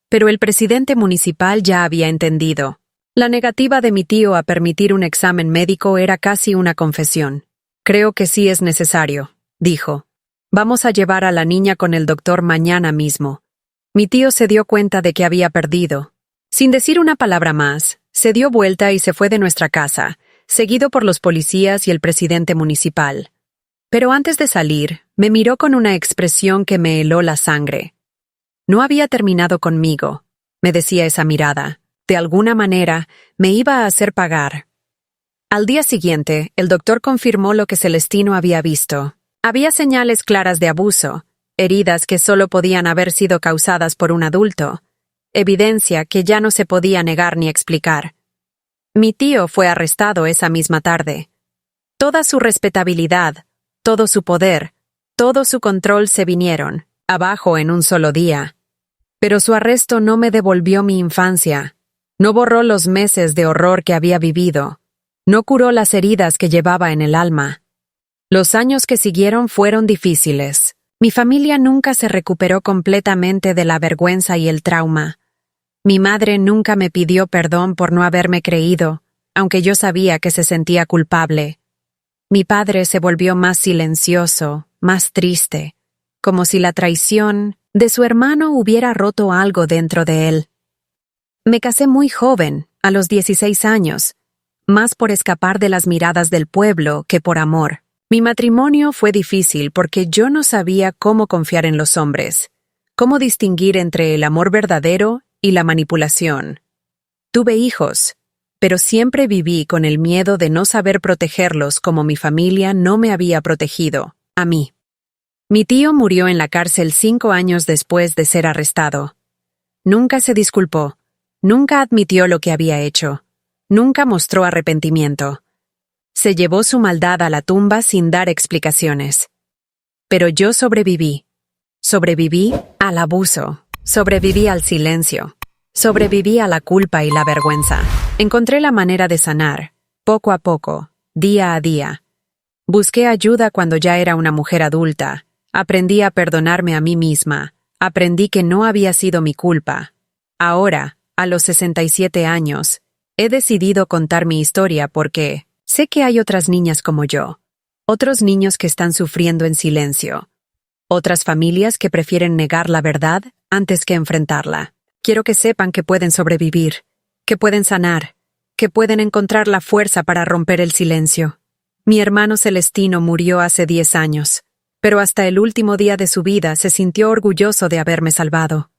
Pero el presidente municipal ya había entendido. La negativa de mi tío a permitir un examen médico era casi una confesión. Creo que sí es necesario, dijo. Vamos a llevar a la niña con el doctor mañana mismo. Mi tío se dio cuenta de que había perdido. Sin decir una palabra más, Se dio vuelta y se fue de nuestra casa, seguido por los policías y el presidente municipal. Pero antes de salir, me miró con una expresión que me heló la sangre. No había terminado conmigo, me decía esa mirada. De alguna manera, me iba a hacer pagar. Al día siguiente, el doctor confirmó lo que Celestino había visto. Había señales claras de abuso, heridas que solo podían haber sido causadas por un adulto, evidencia que ya no se podía negar ni explicar. Mi tío fue arrestado esa misma tarde. Toda su respetabilidad, todo su poder, todo su control se vinieron abajo en un solo día. Pero su arresto no me devolvió mi infancia, no borró los meses de horror que había vivido, no curó las heridas que llevaba en el alma. Los años que siguieron fueron difíciles. Mi familia nunca se recuperó completamente de la vergüenza y el trauma. Mi madre nunca me pidió perdón por no haberme creído, aunque yo sabía que se sentía culpable. Mi padre se volvió más silencioso, más triste, como si la traición de su hermano hubiera roto algo dentro de él. Me casé muy joven, a los 16 años, más por escapar de las miradas del pueblo que por amor. Mi matrimonio fue difícil porque yo no sabía cómo confiar en los hombres, cómo distinguir entre el amor verdadero y la manipulación. Tuve hijos, pero siempre viví con el miedo de no saber protegerlos como mi familia no me había protegido, a mí. Mi tío murió en la cárcel 5 años después de ser arrestado. Nunca se disculpó, nunca admitió lo que había hecho, nunca mostró arrepentimiento. Se llevó su maldad a la tumba sin dar explicaciones. Pero yo sobreviví. Sobreviví al abuso. Sobreviví al silencio. Sobreviví a la culpa y la vergüenza. Encontré la manera de sanar, poco a poco, día a día. Busqué ayuda cuando ya era una mujer adulta. Aprendí a perdonarme a mí misma. Aprendí que no había sido mi culpa. Ahora, a los 67 años, he decidido contar mi historia porque sé que hay otras niñas como yo, otros niños que están sufriendo en silencio, otras familias que prefieren negar la verdad antes que enfrentarla. Quiero que sepan que pueden sobrevivir, que pueden sanar, que pueden encontrar la fuerza para romper el silencio. Mi hermano Celestino murió hace 10 años, pero hasta el último día de su vida se sintió orgulloso de haberme salvado.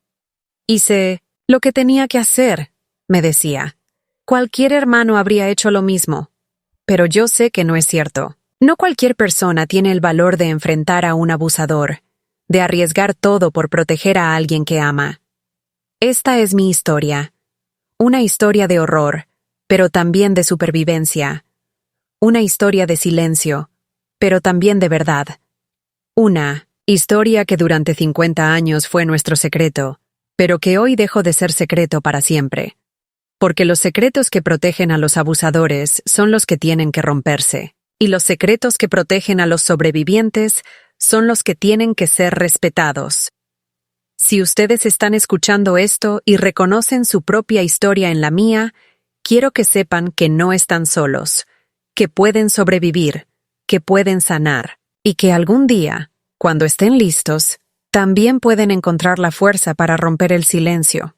Hice lo que tenía que hacer, me decía. Cualquier hermano habría hecho lo mismo. Pero yo sé que no es cierto. No cualquier persona tiene el valor de enfrentar a un abusador, de arriesgar todo por proteger a alguien que ama. Esta es mi historia. Una historia de horror, pero también de supervivencia. Una historia de silencio, pero también de verdad. Una historia que durante 50 años fue nuestro secreto, pero que hoy dejó de ser secreto para siempre. Porque los secretos que protegen a los abusadores son los que tienen que romperse, y los secretos que protegen a los sobrevivientes son los que tienen que ser respetados. Si ustedes están escuchando esto y reconocen su propia historia en la mía, quiero que sepan que no están solos, que pueden sobrevivir, que pueden sanar, y que algún día, cuando estén listos, también pueden encontrar la fuerza para romper el silencio.